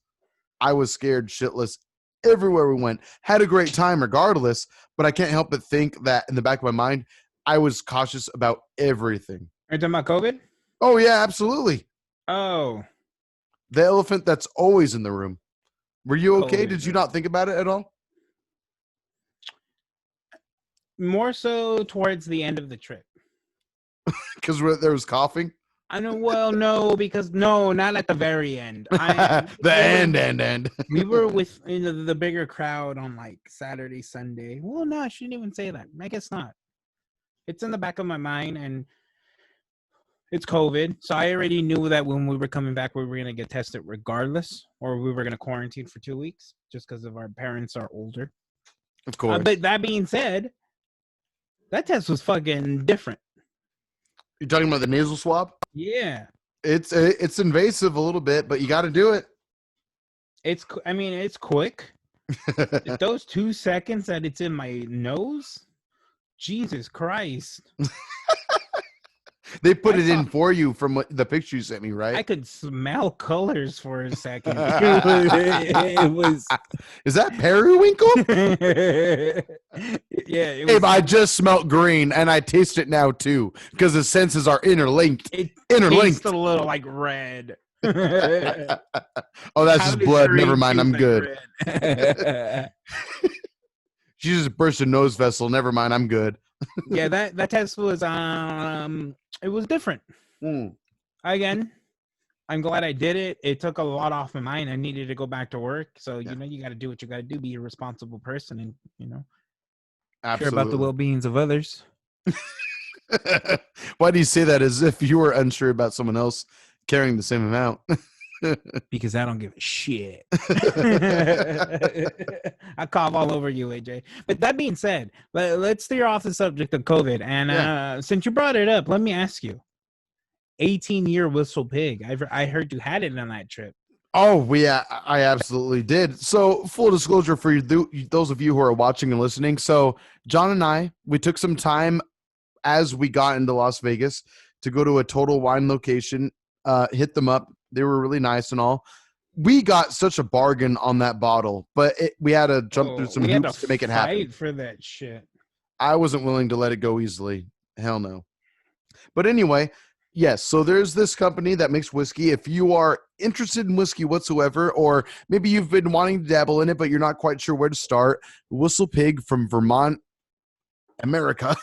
I was scared shitless everywhere we went. Had a great time regardless, but I can't help but think that in the back of my mind, I was cautious about everything. Are you talking about COVID? Oh, yeah, absolutely. Oh. The elephant that's always in the room. Were you okay? COVID. Did you not think about it at all? More so towards the end of the trip. Because there was coughing? I know. Well, no, because not at the very end. End. We were with the bigger crowd on like Saturday, Sunday. Well, no, I shouldn't even say that. I guess not. It's in the back of my mind, and it's COVID. So I already knew that when we were coming back, we were going to get tested regardless, or we were going to quarantine for 2 weeks just because of our parents are older. Of course. But that being said, that test was fucking different. You're talking about the nasal swab? Yeah. It's invasive a little bit, but you got to do it. It's quick. Those 2 seconds that it's in my nose, Jesus Christ. They put it in for you from the picture you sent me, right? I could smell colors for a second. It was. Is that periwinkle? Yeah. Hey, I just smelt green, and I taste it now too, because the senses are interlinked. It tastes a little like red. Oh, that's just blood. Never mind. I'm good. She just burst a nose vessel. Never mind. I'm good. Yeah, that test was it was different. Again, I'm glad I did it. It took a lot off my mind. I needed to go back to work. So, you got to do what you got to do. Be a responsible person and, Absolutely. care about the well-beings of others. Why do you say that as if you were unsure about someone else carrying the same amount? Because I don't give a shit. I cough all over you, AJ. But that being said, let's steer off the subject of COVID. And since you brought it up, let me ask you: 18-year Whistle Pig. I heard you had it on that trip. Oh, yeah, I absolutely did. So, full disclosure for those of you who are watching and listening. So, John and I, we took some time as we got into Las Vegas to go to a Total Wine location, hit them up. They were really nice and all. We got such a bargain on that bottle, but we had to jump through some hoops to make it happen. Fight for that shit. I wasn't willing to let it go easily. Hell no. But anyway, yes, so there's this company that makes whiskey. If you are interested in whiskey whatsoever, or maybe you've been wanting to dabble in it, but you're not quite sure where to start, Whistle Pig from Vermont, America,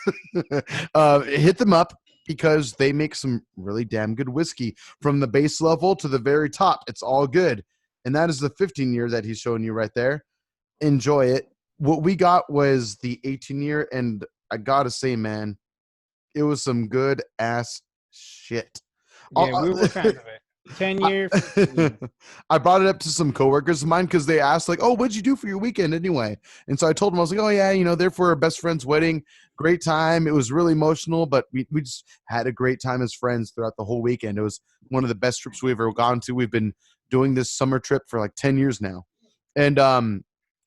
hit them up because they make some really damn good whiskey from the base level to the very top. It's all good. And that is the 15-year that he's showing you right there. Enjoy it. What we got was the 18-year, and I gotta say, man, it was some good ass shit. Yeah, we were fans of it. 10-year. I brought it up to some coworkers of mine because they asked, like, "Oh, what'd you do for your weekend anyway?" And so I told them, I was like, "Oh yeah, there for our best friend's wedding. Great time. It was really emotional, but we just had a great time as friends throughout the whole weekend. It was one of the best trips we've ever gone to. We've been doing this summer trip for like 10 years now, and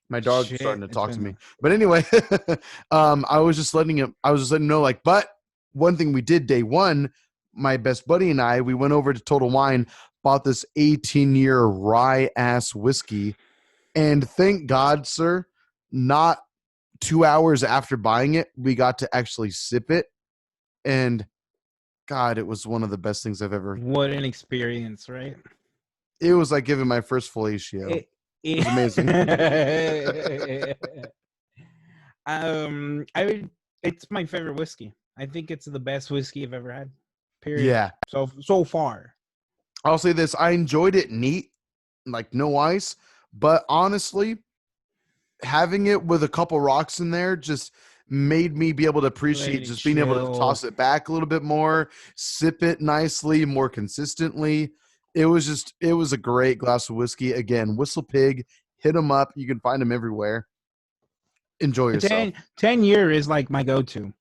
my dog's starting to talk to me. But anyway, I was just letting him know, like, but one thing we did day one, my best buddy and I, we went over to Total Wine, bought this 18-year rye ass whiskey, and thank God, sir, not 2 hours after buying it, we got to actually sip it, and God, it was one of the best things I've ever. What an experience, right? It was like giving my first fellatio. It was amazing. It's my favorite whiskey. I think it's the best whiskey I've ever had. Period. Yeah. So far. I'll say this: I enjoyed it neat, like no ice, but honestly, having it with a couple rocks in there just made me be able to appreciate just being able to toss it back a little bit more, sip it nicely, more consistently. It was a great glass of whiskey. Again, Whistle Pig, hit them up. You can find them everywhere. Enjoy yourself. 10-year is like my go-to.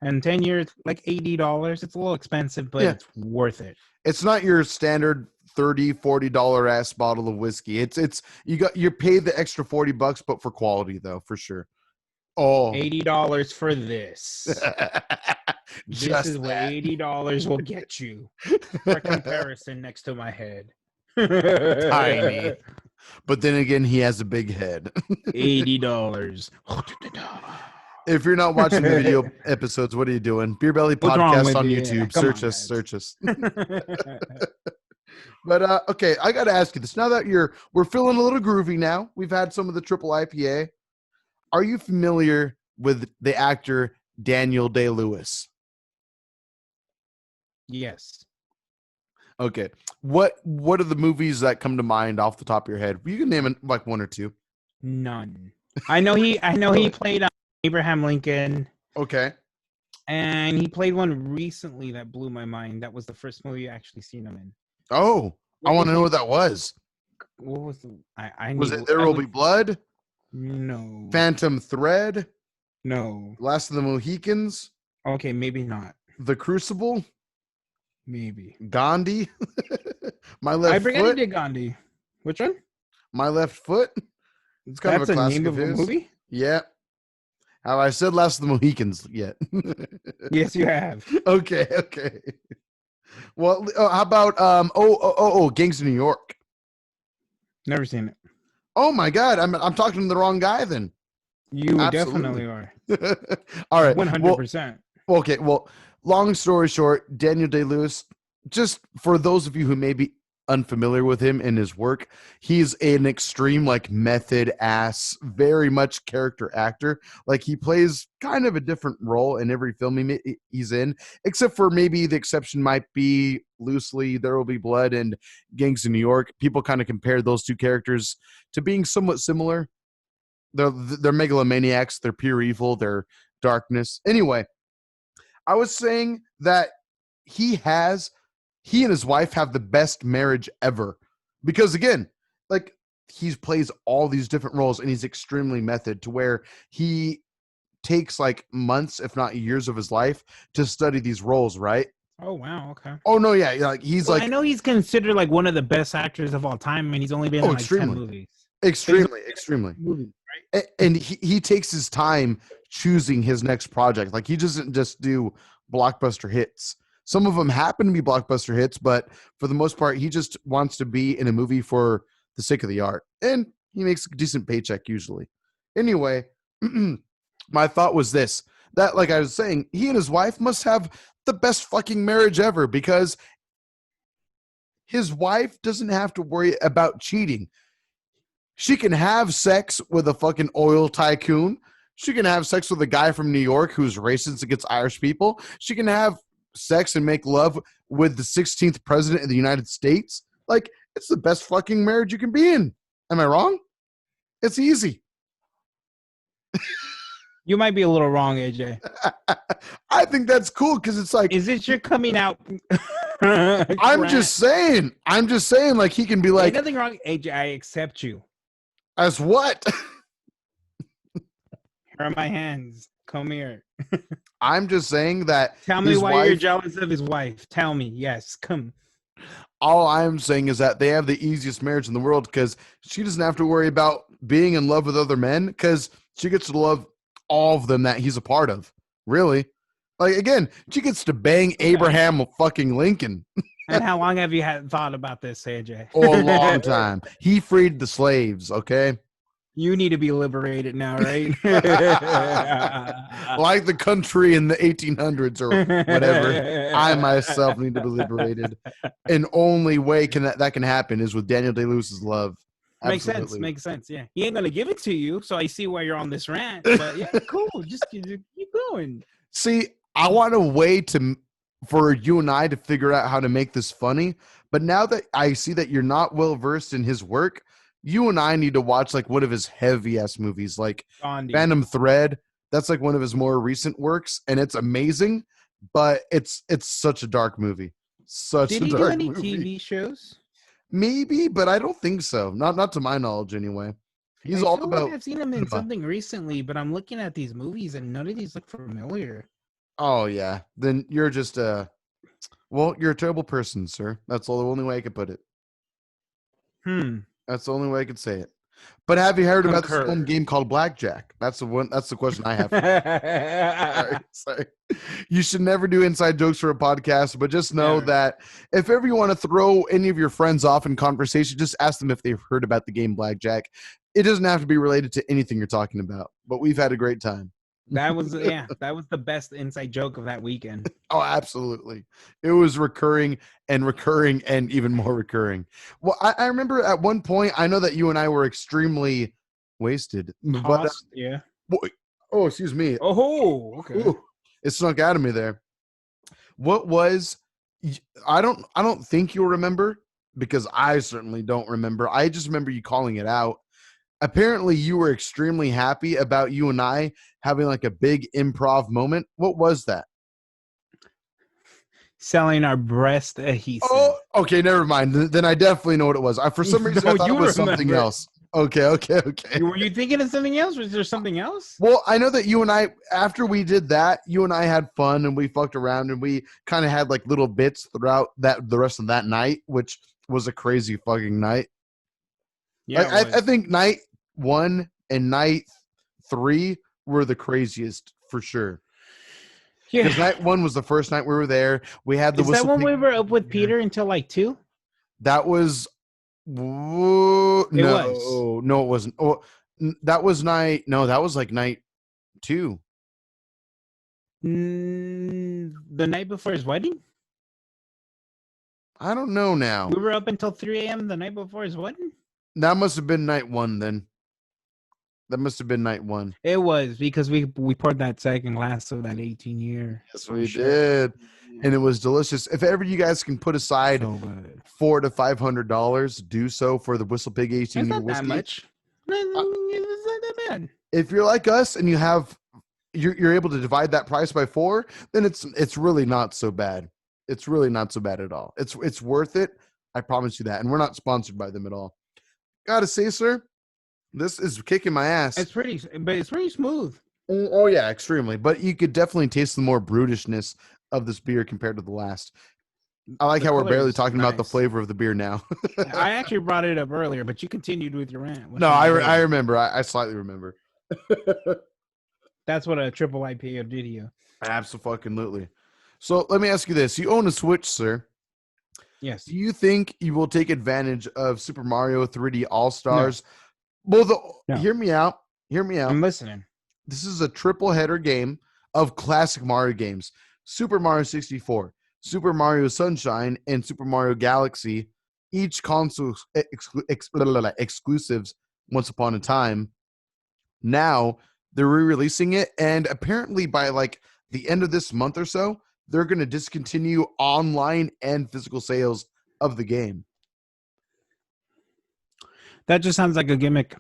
And 10 years, like $80. It's a little expensive, but it's worth it. It's not your standard $30-$40 ass bottle of whiskey. It's you pay the extra $40, but for quality though, for sure. Oh, $80 for this. This is what $80 will get you. For comparison, next to my head. Tiny. But then again, he has a big head. $80. If you're not watching the video episodes, what are you doing? Beer Belly Podcast on YouTube. Search us. But okay, I got to ask you this. Now that we're feeling a little groovy now, we've had some of the triple IPA. Are you familiar with the actor Daniel Day-Lewis? Yes. Okay. What are the movies that come to mind off the top of your head? You can name like one or two. None. I know he played Abraham Lincoln. Okay. And he played one recently that blew my mind. That was the first movie I actually seen him in. Oh, I want to know what that was. What was the? Was it There Will Be Blood? No. Phantom Thread? No. Last of the Mohicans? Okay, maybe not. The Crucible? Maybe. Gandhi? My Left Foot? I forget he did Gandhi. Which one? My Left Foot? It's kind of a classic name of a movie? Yeah. Have I said Last of the Mohicans yet? Yes, you have. Okay. Well, how about Gangs of New York? Never seen it. Oh my God, I'm talking to the wrong guy then. You Absolutely. Definitely are. All right, 100%. Well, okay. Well, long story short, Daniel Day-Lewis. Just for those of you who may be unfamiliar with him and his work, he's an extreme, like, method ass, very much character actor. Like, he plays kind of a different role in every film he's in, except for maybe the exception might be loosely There Will Be Blood and Gangs of New York. People kind of compare those two characters to being somewhat similar. They're megalomaniacs, they're pure evil, they're darkness. Anyway, I was saying that he and his wife have the best marriage ever because again, like he plays all these different roles and he's extremely method to where he takes like months, if not years of his life to study these roles, right? Oh wow, okay. Oh no, yeah, like he's well, like I know he's considered like one of the best actors of all time, and he's only been in like 10 movies. Extremely. Movies, right? And he takes his time choosing his next project. Like he doesn't just do blockbuster hits. Some of them happen to be blockbuster hits, but for the most part, he just wants to be in a movie for the sake of the art. And he makes a decent paycheck usually. Anyway, my thought was this, that like I was saying, he and his wife must have the best fucking marriage ever because his wife doesn't have to worry about cheating. She can have sex with a fucking oil tycoon. She can have sex with a guy from New York who's racist against Irish people. She can have sex and make love with the 16th president of the United States. Like, it's the best fucking marriage you can be in. Am I wrong? It's easy. You might be a little wrong, AJ. I think that's cool because it's like, is it your coming out? I'm just saying, like he can be like, ain't nothing wrong, AJ. I accept you. As what? Here are my hands. Come here. I'm just saying that. Tell me why you're jealous of his wife. Tell me. Yes, come. All I'm saying is that they have the easiest marriage in the world because she doesn't have to worry about being in love with other men because she gets to love all of them that he's a part of. Really? Like, again, she gets to bang Abraham fucking Lincoln. And how long have you thought about this, AJ? Oh, a long time. He freed the slaves, okay? You need to be liberated now, right? Like the country in the 1800s or whatever. I myself need to be liberated. And only way that can happen is with Daniel Day-Lewis's love. Absolutely. Makes sense. Yeah, he ain't gonna give it to you, so I see why you're on this rant. But yeah, cool. Just keep going. See, I want a way for you and I to figure out how to make this funny. But now that I see that you're not well versed in his work, you and I need to watch like one of his heavy ass movies, like Gandhi. Phantom Thread. That's like one of his more recent works, and it's amazing. But it's such a dark movie. Did he do any TV shows? Maybe, but I don't think so. Not to my knowledge, anyway. He's all about. Like I've seen him in something recently, but I'm looking at these movies and none of these look familiar. Oh yeah, then you're just you're a terrible person, sir. That's the only way I could put it. That's the only way I could say it. But have you heard about this one game called Blackjack? That's the one. That's the question I have. Sorry. You should never do inside jokes for a podcast, but just know that if ever you want to throw any of your friends off in conversation, just ask them if they've heard about the game Blackjack. It doesn't have to be related to anything you're talking about, but we've had a great time. That was the best inside joke of that weekend. Oh, absolutely. It was recurring and even more recurring. Well, I remember at one point, I know that you and I were extremely wasted. But yeah. Oh, excuse me. Oh, okay. Ooh, it snuck out of me there. What was I don't think you'll remember because I certainly don't remember. I just remember you calling it out. Apparently, you were extremely happy about you and I having like a big improv moment. What was that? Selling our breast adhesive. Oh, okay, never mind. Then I definitely know what it was. For some reason, I thought it was something else. Okay. Were you thinking of something else? Was there something else? Well, I know that you and I, after we did that, you and I had fun and we fucked around and we kind of had like little bits throughout the rest of that night, which was a crazy fucking night. Yeah, I think night 1 and night 3 were the craziest for sure. Yeah, because night 1 was the first night we were there. We had the. Is that when we were up with Peter until like 2? That was. No, it wasn't. Oh, that was night. No, that was like night 2. The night before his wedding. I don't know now. We were up until 3 a.m. the night before his wedding. That must have been night 1 then. That must have been night 1. It was because we poured that second glass of that 18-year. Yes, we did, and it was delicious. If ever you guys can put aside $400 to $500, do so for the Whistle Pig 18-year whiskey. That much. It's not that bad. If you're like us and you're able to divide that price by 4, then it's really not so bad. It's really not so bad at all. It's worth it. I promise you that. And we're not sponsored by them at all. Gotta say, sir, this is kicking my ass. It's pretty smooth. Oh yeah, extremely. But you could definitely taste the more brutishness of this beer compared to the last. I like how we're barely talking about the flavor of the beer now. I actually brought it up earlier, but you continued with your rant. No, I remember. I slightly remember. That's what a triple IPA would do to you. Absolutely. So let me ask you this. You own a Switch, sir. Yes. Do you think you will take advantage of Super Mario 3D All-Stars? No. Well, no. Hear me out. I'm listening. This is a triple header game of classic Mario games. Super Mario 64, Super Mario Sunshine, and Super Mario Galaxy, each console exclusives once upon a time. Now they're re-releasing it, and apparently by like the end of this month or so, they're going to discontinue online and physical sales of the game. That just sounds like a gimmick.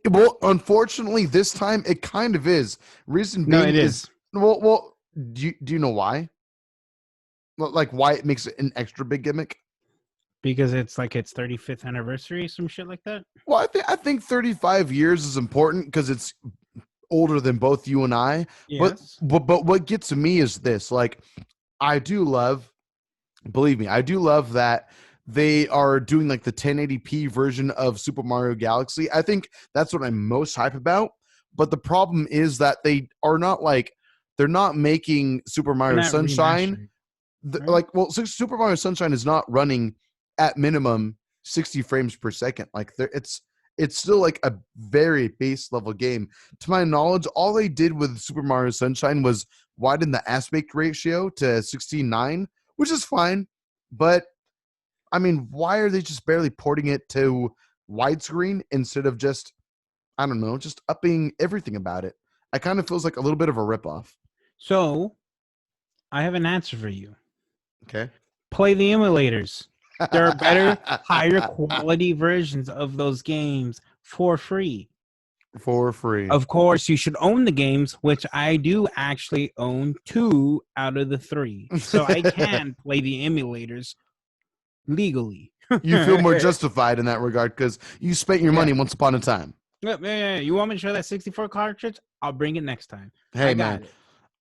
Well, unfortunately, this time it kind of is. Reason being it is. Well, do you know why? Like why it makes it an extra big gimmick? Because it's like its 35th anniversary, some shit like that. Well, I think 35 years is important because it's older than both you and I. Yes. But what gets me is this: like, believe me, I do love that they are doing like the 1080p version of Super Mario Galaxy. I think that's what I'm most hype about. But the problem is that they are not like they're not making Super Mario Sunshine. Right? Super Mario Sunshine is not running at minimum 60 frames per second. Like it's still like a very base level game. To my knowledge, all they did with Super Mario Sunshine was widen the aspect ratio to 16:9, which is fine. But I mean, why are they just barely porting it to widescreen instead of just, I don't know, just upping everything about it? It kind of feels like a little bit of a ripoff. So, I have an answer for you. Okay. Play the emulators. There are better, higher quality versions of those games for free. For free. Of course, you should own the games, which I do actually own 2 out of the 3. So I can play the emulators legally. You feel more justified in that regard because you spent your money once upon a time. Yeah. You want me to show that 64 cartridge? I'll bring it next time. Hey, I got it.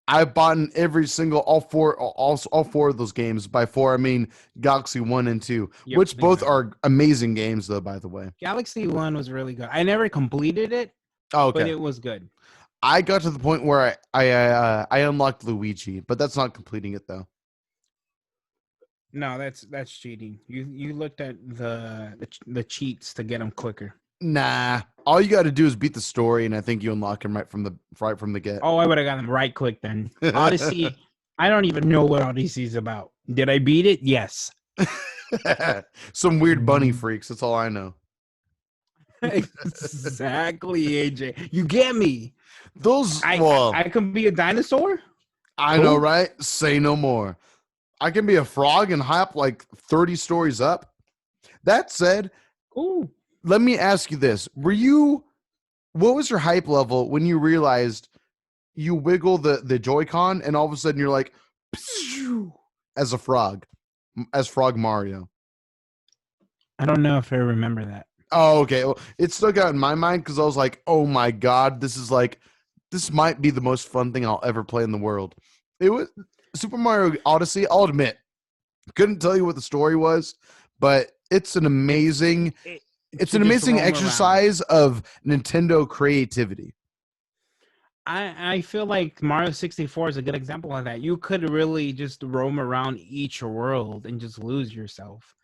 I bought in every single all four of those games. By 4, I mean Galaxy 1 and 2, which both are amazing games, though. By the way, Galaxy 1 was really good. I never completed it, but it was good. I got to the point where I unlocked Luigi, but that's not completing it though. No, that's cheating. You looked at the cheats to get them quicker. Nah, all you got to do is beat the story, and I think you unlock him right from the get. Oh, I would have got them right quick then. Odyssey, I don't even know what Odyssey's about. Did I beat it? Yes. Some weird bunny freaks. That's all I know. Exactly, AJ. You get me. I can be a dinosaur. I know, right? Say no more. I can be a frog and hop like 30 stories up. That said, let me ask you this. What was your hype level when you realized you wiggle the Joy-Con and all of a sudden you're like, as Frog Mario? I don't know if I remember that. Oh, okay. Well, it stuck out in my mind because I was like, oh my God, this might be the most fun thing I'll ever play in the world. It was Super Mario Odyssey. I'll admit, couldn't tell you what the story was, but it's an amazing exercise of Nintendo creativity. I feel like Mario 64 is a good example of that. You could really just roam around each world and just lose yourself.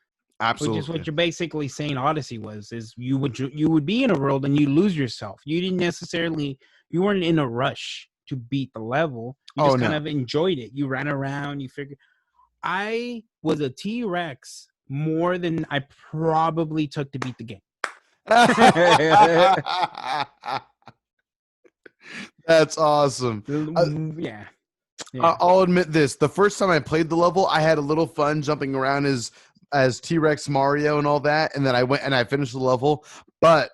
Absolutely. Which is what you're basically saying Odyssey is you would be in a world and you lose yourself. You weren't in a rush to beat the level. You just kind of enjoyed it. You ran around, you figured. I was a T-Rex more than I probably took to beat the game. That's awesome. Yeah. I'll admit this. The first time I played the level, I had a little fun jumping around as T-Rex Mario and all that, and then I went and I finished the level. But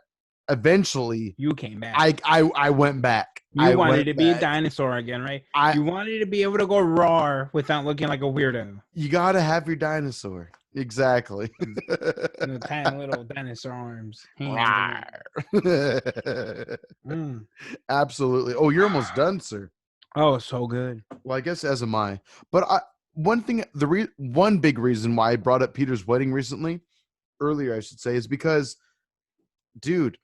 eventually, you came back. I went back. You wanted to be a dinosaur again, right? You wanted to be able to go roar without looking like a weirdo. You gotta have your dinosaur. Exactly. The tiny little dinosaur arms. Mm. Absolutely. Oh, you're almost done, sir. Oh, so good. Well, I guess as am I. But one thing, one big reason why I brought up Peter's wedding earlier, I should say, is because, dude,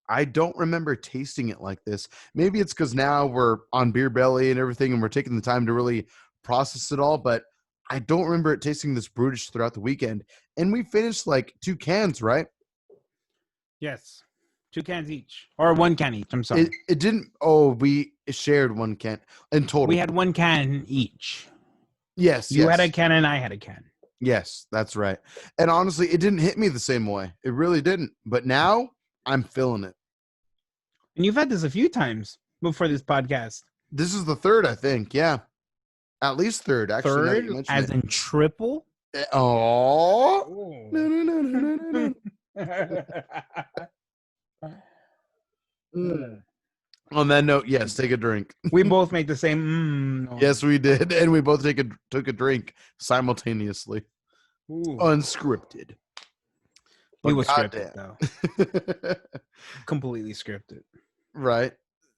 I don't remember tasting it like this. Maybe it's because now we're on Beer Belly and everything, and we're taking the time to really process it all. But I don't remember it tasting this brutish throughout the weekend. And we finished like 2 cans, right? Yes. 2 cans each. Or 1 can each. I'm sorry. It didn't. Oh, we shared 1 can in total. We had 1 can each. Yes. You had a can and I had a can. Yes, that's right. And honestly, it didn't hit me the same way. It really didn't. But now I'm feeling it. And you've had this a few times before this podcast. This is the 3rd, I think. Yeah. At least 3rd, actually. 3rd, as in triple? Oh. On that note, yes, take a drink. We both made the same noise. Yes, we did. And we both took a drink simultaneously. Ooh. Unscripted. It was scripted, though. Completely scripted. Right.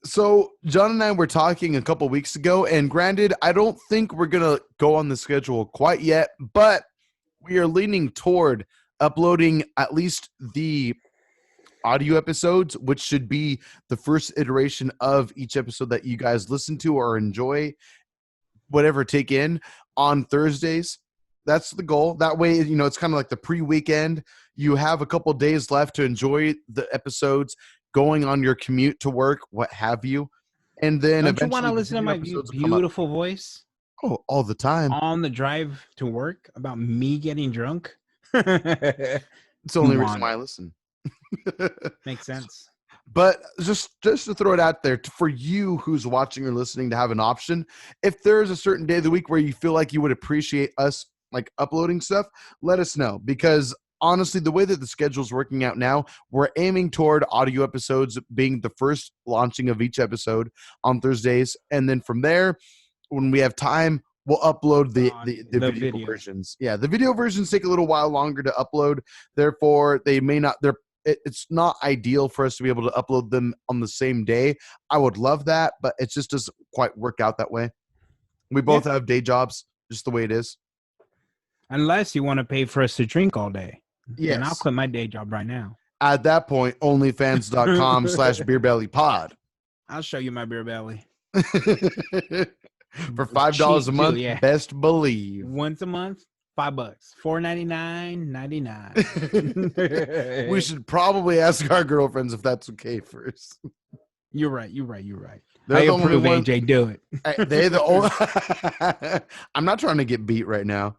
So John and I were talking a couple weeks ago, and granted, I don't think we're going to go on the schedule quite yet, but we are leaning toward uploading at least the audio episodes, which should be the first iteration of each episode that you guys listen to or enjoy, whatever take in, on Thursdays. That's the goal. That way, it's kind of like the pre-weekend. You have a couple days left to enjoy the episodes going on your commute to work, what have you. And then don't you want to listen to my beautiful voice? Oh, all the time. On the drive to work about me getting drunk? It's the only reason why I listen. Makes sense. But just to throw it out there for you who's watching or listening to have an option, if there's a certain day of the week where you feel like you would appreciate us like uploading stuff, let us know. Because honestly, the way that the schedule's working out now, we're aiming toward audio episodes being the first launching of each episode on Thursdays. And then from there, when we have time, we'll upload the video versions. Yeah, the video versions take a little while longer to upload. Therefore, it's not ideal for us to be able to upload them on the same day. I would love that, but it just doesn't quite work out that way. We both have day jobs, just the way it is. Unless you want to pay for us to drink all day. Yes. And I'll quit my day job right now. At that point, onlyfans.com/beerbellypod. I'll show you my beer belly. For $5 a month, best believe. Once a month, $5. $4.99.99. We should probably ask our girlfriends if that's okay first. You're right. I approve, AJ. Do it. They're the only. I'm not trying to get beat right now,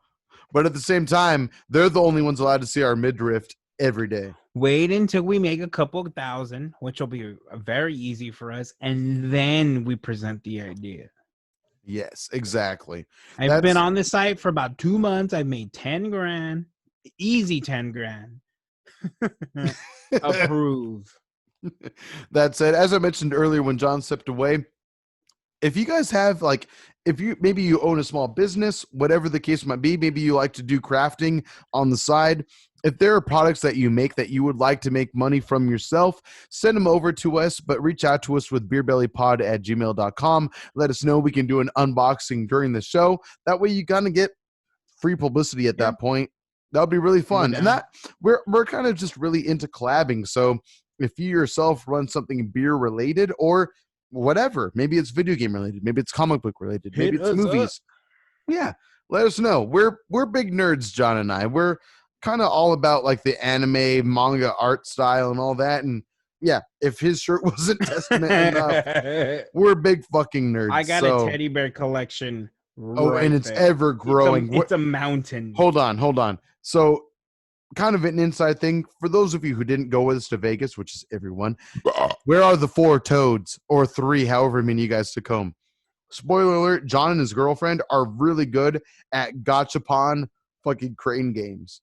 but at the same time, they're the only ones allowed to see our midriff every day. Wait until we make a couple thousand, which will be very easy for us, and then we present the idea. Yes, exactly. I've been on this site for about 2 months. I've made 10 grand, easy 10 grand. Approve. That said, as I mentioned earlier when John stepped away, if you guys have maybe you own a small business, whatever the case might be, maybe you like to do crafting on the side. If there are products that you make that you would like to make money from yourself, send them over to us, but reach out to us with beerbellypod@gmail.com. Let us know. We can do an unboxing during the show. That way you kind of get free publicity at that point. That would be really fun. And that we're kind of just really into collabing. So if you yourself run something beer related or whatever, maybe it's video game related, maybe it's comic book related, maybe it's movies. Yeah, let us know. We're big nerds, John and I. We're kind of all about like the anime manga art style and all that. And yeah, if his shirt wasn't testament enough, we're big fucking nerds. I got a teddy bear collection. And it's ever growing. It's a mountain. Hold on. So kind of an inside thing for those of you who didn't go with us to Vegas, which is everyone. Where are the 4 toads or 3, however many you guys took home? Spoiler alert, John and his girlfriend are really good at gachapon fucking crane games.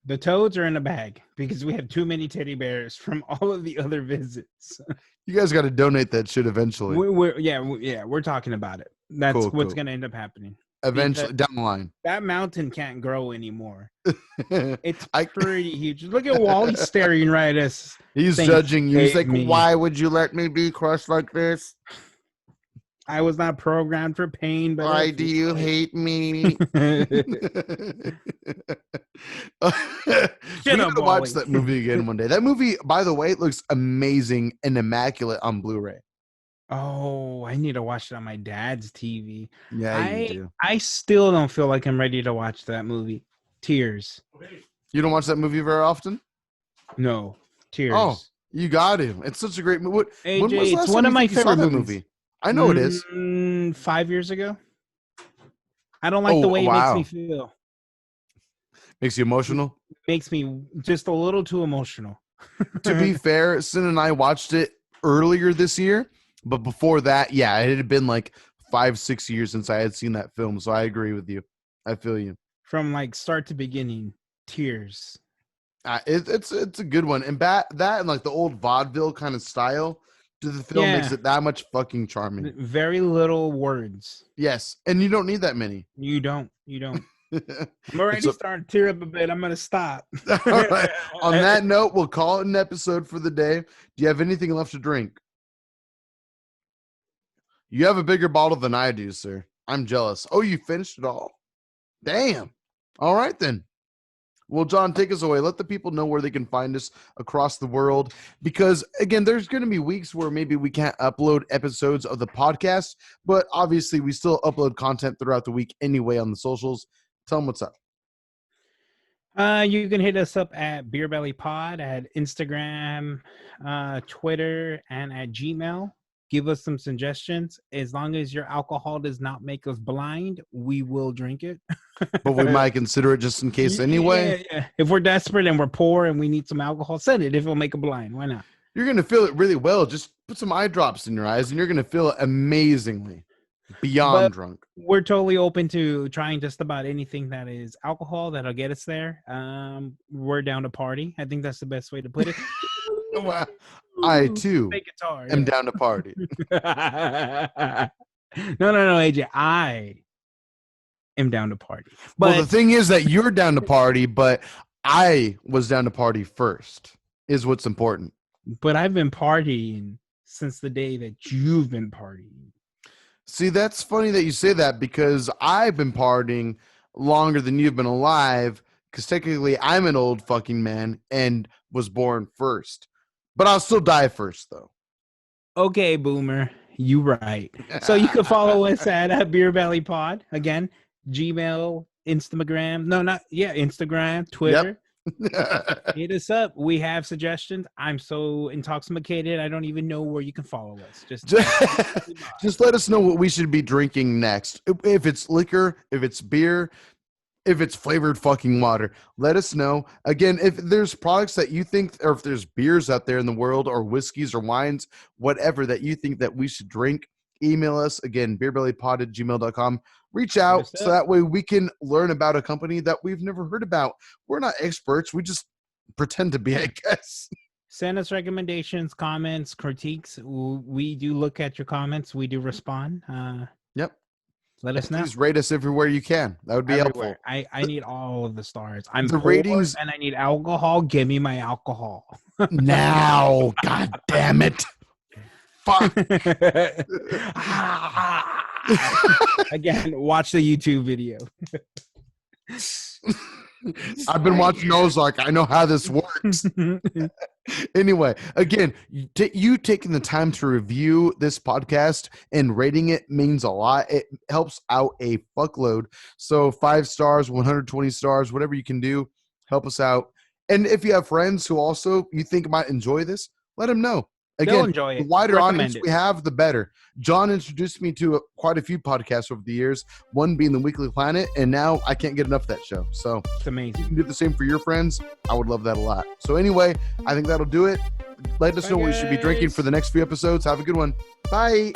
The toads are in a bag because we have too many teddy bears from all of the other visits. You guys got to donate that shit eventually. We're talking about it. That's what's going to end up happening. eventually down the line. That mountain can't grow anymore. It's pretty huge. Look at Wally staring right at us. He's judging you. He's like, why would you let me be crushed like this? I was not programmed for pain. But why do you hate me? We gotta watch that movie again one day. That movie, by the way, looks amazing and immaculate on Blu-ray. Oh, I need to watch it on my dad's TV. Yeah, you do. I still don't feel like I'm ready to watch that movie. Tears. You don't watch that movie very often? No. Tears. Oh, you got him. It's such a great movie. AJ, it's one of my favorite movies. I know it is. 5 years ago. I don't like the way it makes me feel. Makes you emotional? Makes me just a little too emotional. To be fair, Sin and I watched it earlier this year. But before that, yeah, it had been like 5-6 years since I had seen that film. So I agree with you. I feel you. From like start to beginning, tears. It's a good one. And that and like the old vaudeville kind of style to the film makes it that much fucking charming. Very little words. Yes. And you don't need that many. You don't. I'm already starting to tear up a bit. I'm going to stop. All right. On that note, we'll call it an episode for the day. Do you have anything left to drink? You have a bigger bottle than I do, sir. I'm jealous. Oh, you finished it all? Damn. All right, then. Well, John, take us away. Let the people know where they can find us across the world. Because, again, there's going to be weeks where maybe we can't upload episodes of the podcast. But, obviously, we still upload content throughout the week anyway on the socials. Tell them what's up. You can hit us up at Beer Belly Pod at Instagram, Twitter, and at Gmail. Give us some suggestions. As long as your alcohol does not make us blind, we will drink it. But we might consider it just in case anyway. Yeah. If we're desperate and we're poor and we need some alcohol, send it if it'll make it blind. Why not? You're going to feel it really well. Just put some eye drops in your eyes and you're going to feel it amazingly. Beyond drunk. We're totally open to trying just about anything that is alcohol that'll get us there. We're down to party. I think that's the best way to put it. Wow. I too am down to party. No, AJ. I am down to party. But well, the thing is that you're down to party, but I was down to party first, is what's important. But I've been partying since the day that you've been partying. See, that's funny that you say that because I've been partying longer than you've been alive because technically I'm an old fucking man and was born first. But I'll still die first, though. Okay, Boomer. You right. So you can follow us at Beer Valley Pod. Again, Gmail, Instagram. Instagram, Twitter. Yep. Hit us up. We have suggestions. I'm so intoxicated, I don't even know where you can follow us. Just let us know what we should be drinking next. If it's liquor, if it's beer, if it's flavored fucking water, let us know. Again, if there's products that you think, or if there's beers out there in the world or whiskeys or wines, whatever that you think that we should drink, email us. Again, beerbellypod@gmail.com. Reach out so that way we can learn about a company that we've never heard about. We're not experts. We just pretend to be, I guess. Send us recommendations, comments, critiques. We do look at your comments. We do respond. Yep. Let us know. Please rate us everywhere you can. That would be helpful. I need all of the stars. I'm the ratings, and I need alcohol. Give me my alcohol now. God damn it! Fuck. Again, watch the YouTube video. I've been watching Ozark. I know how this works. Anyway, again, you taking the time to review this podcast and rating it means a lot. It helps out a fuckload. So 5 stars, 120 stars, whatever you can do, help us out. And if you have friends who also you think might enjoy this, let them know. Again, the wider audience we have, the better. John introduced me to quite a few podcasts over the years, one being The Weekly Planet, and now I can't get enough of that show. So it's amazing. You can do the same for your friends. I would love that a lot. So anyway, I think that'll do it. Let us know what we should be drinking for the next few episodes. Have a good one. Bye.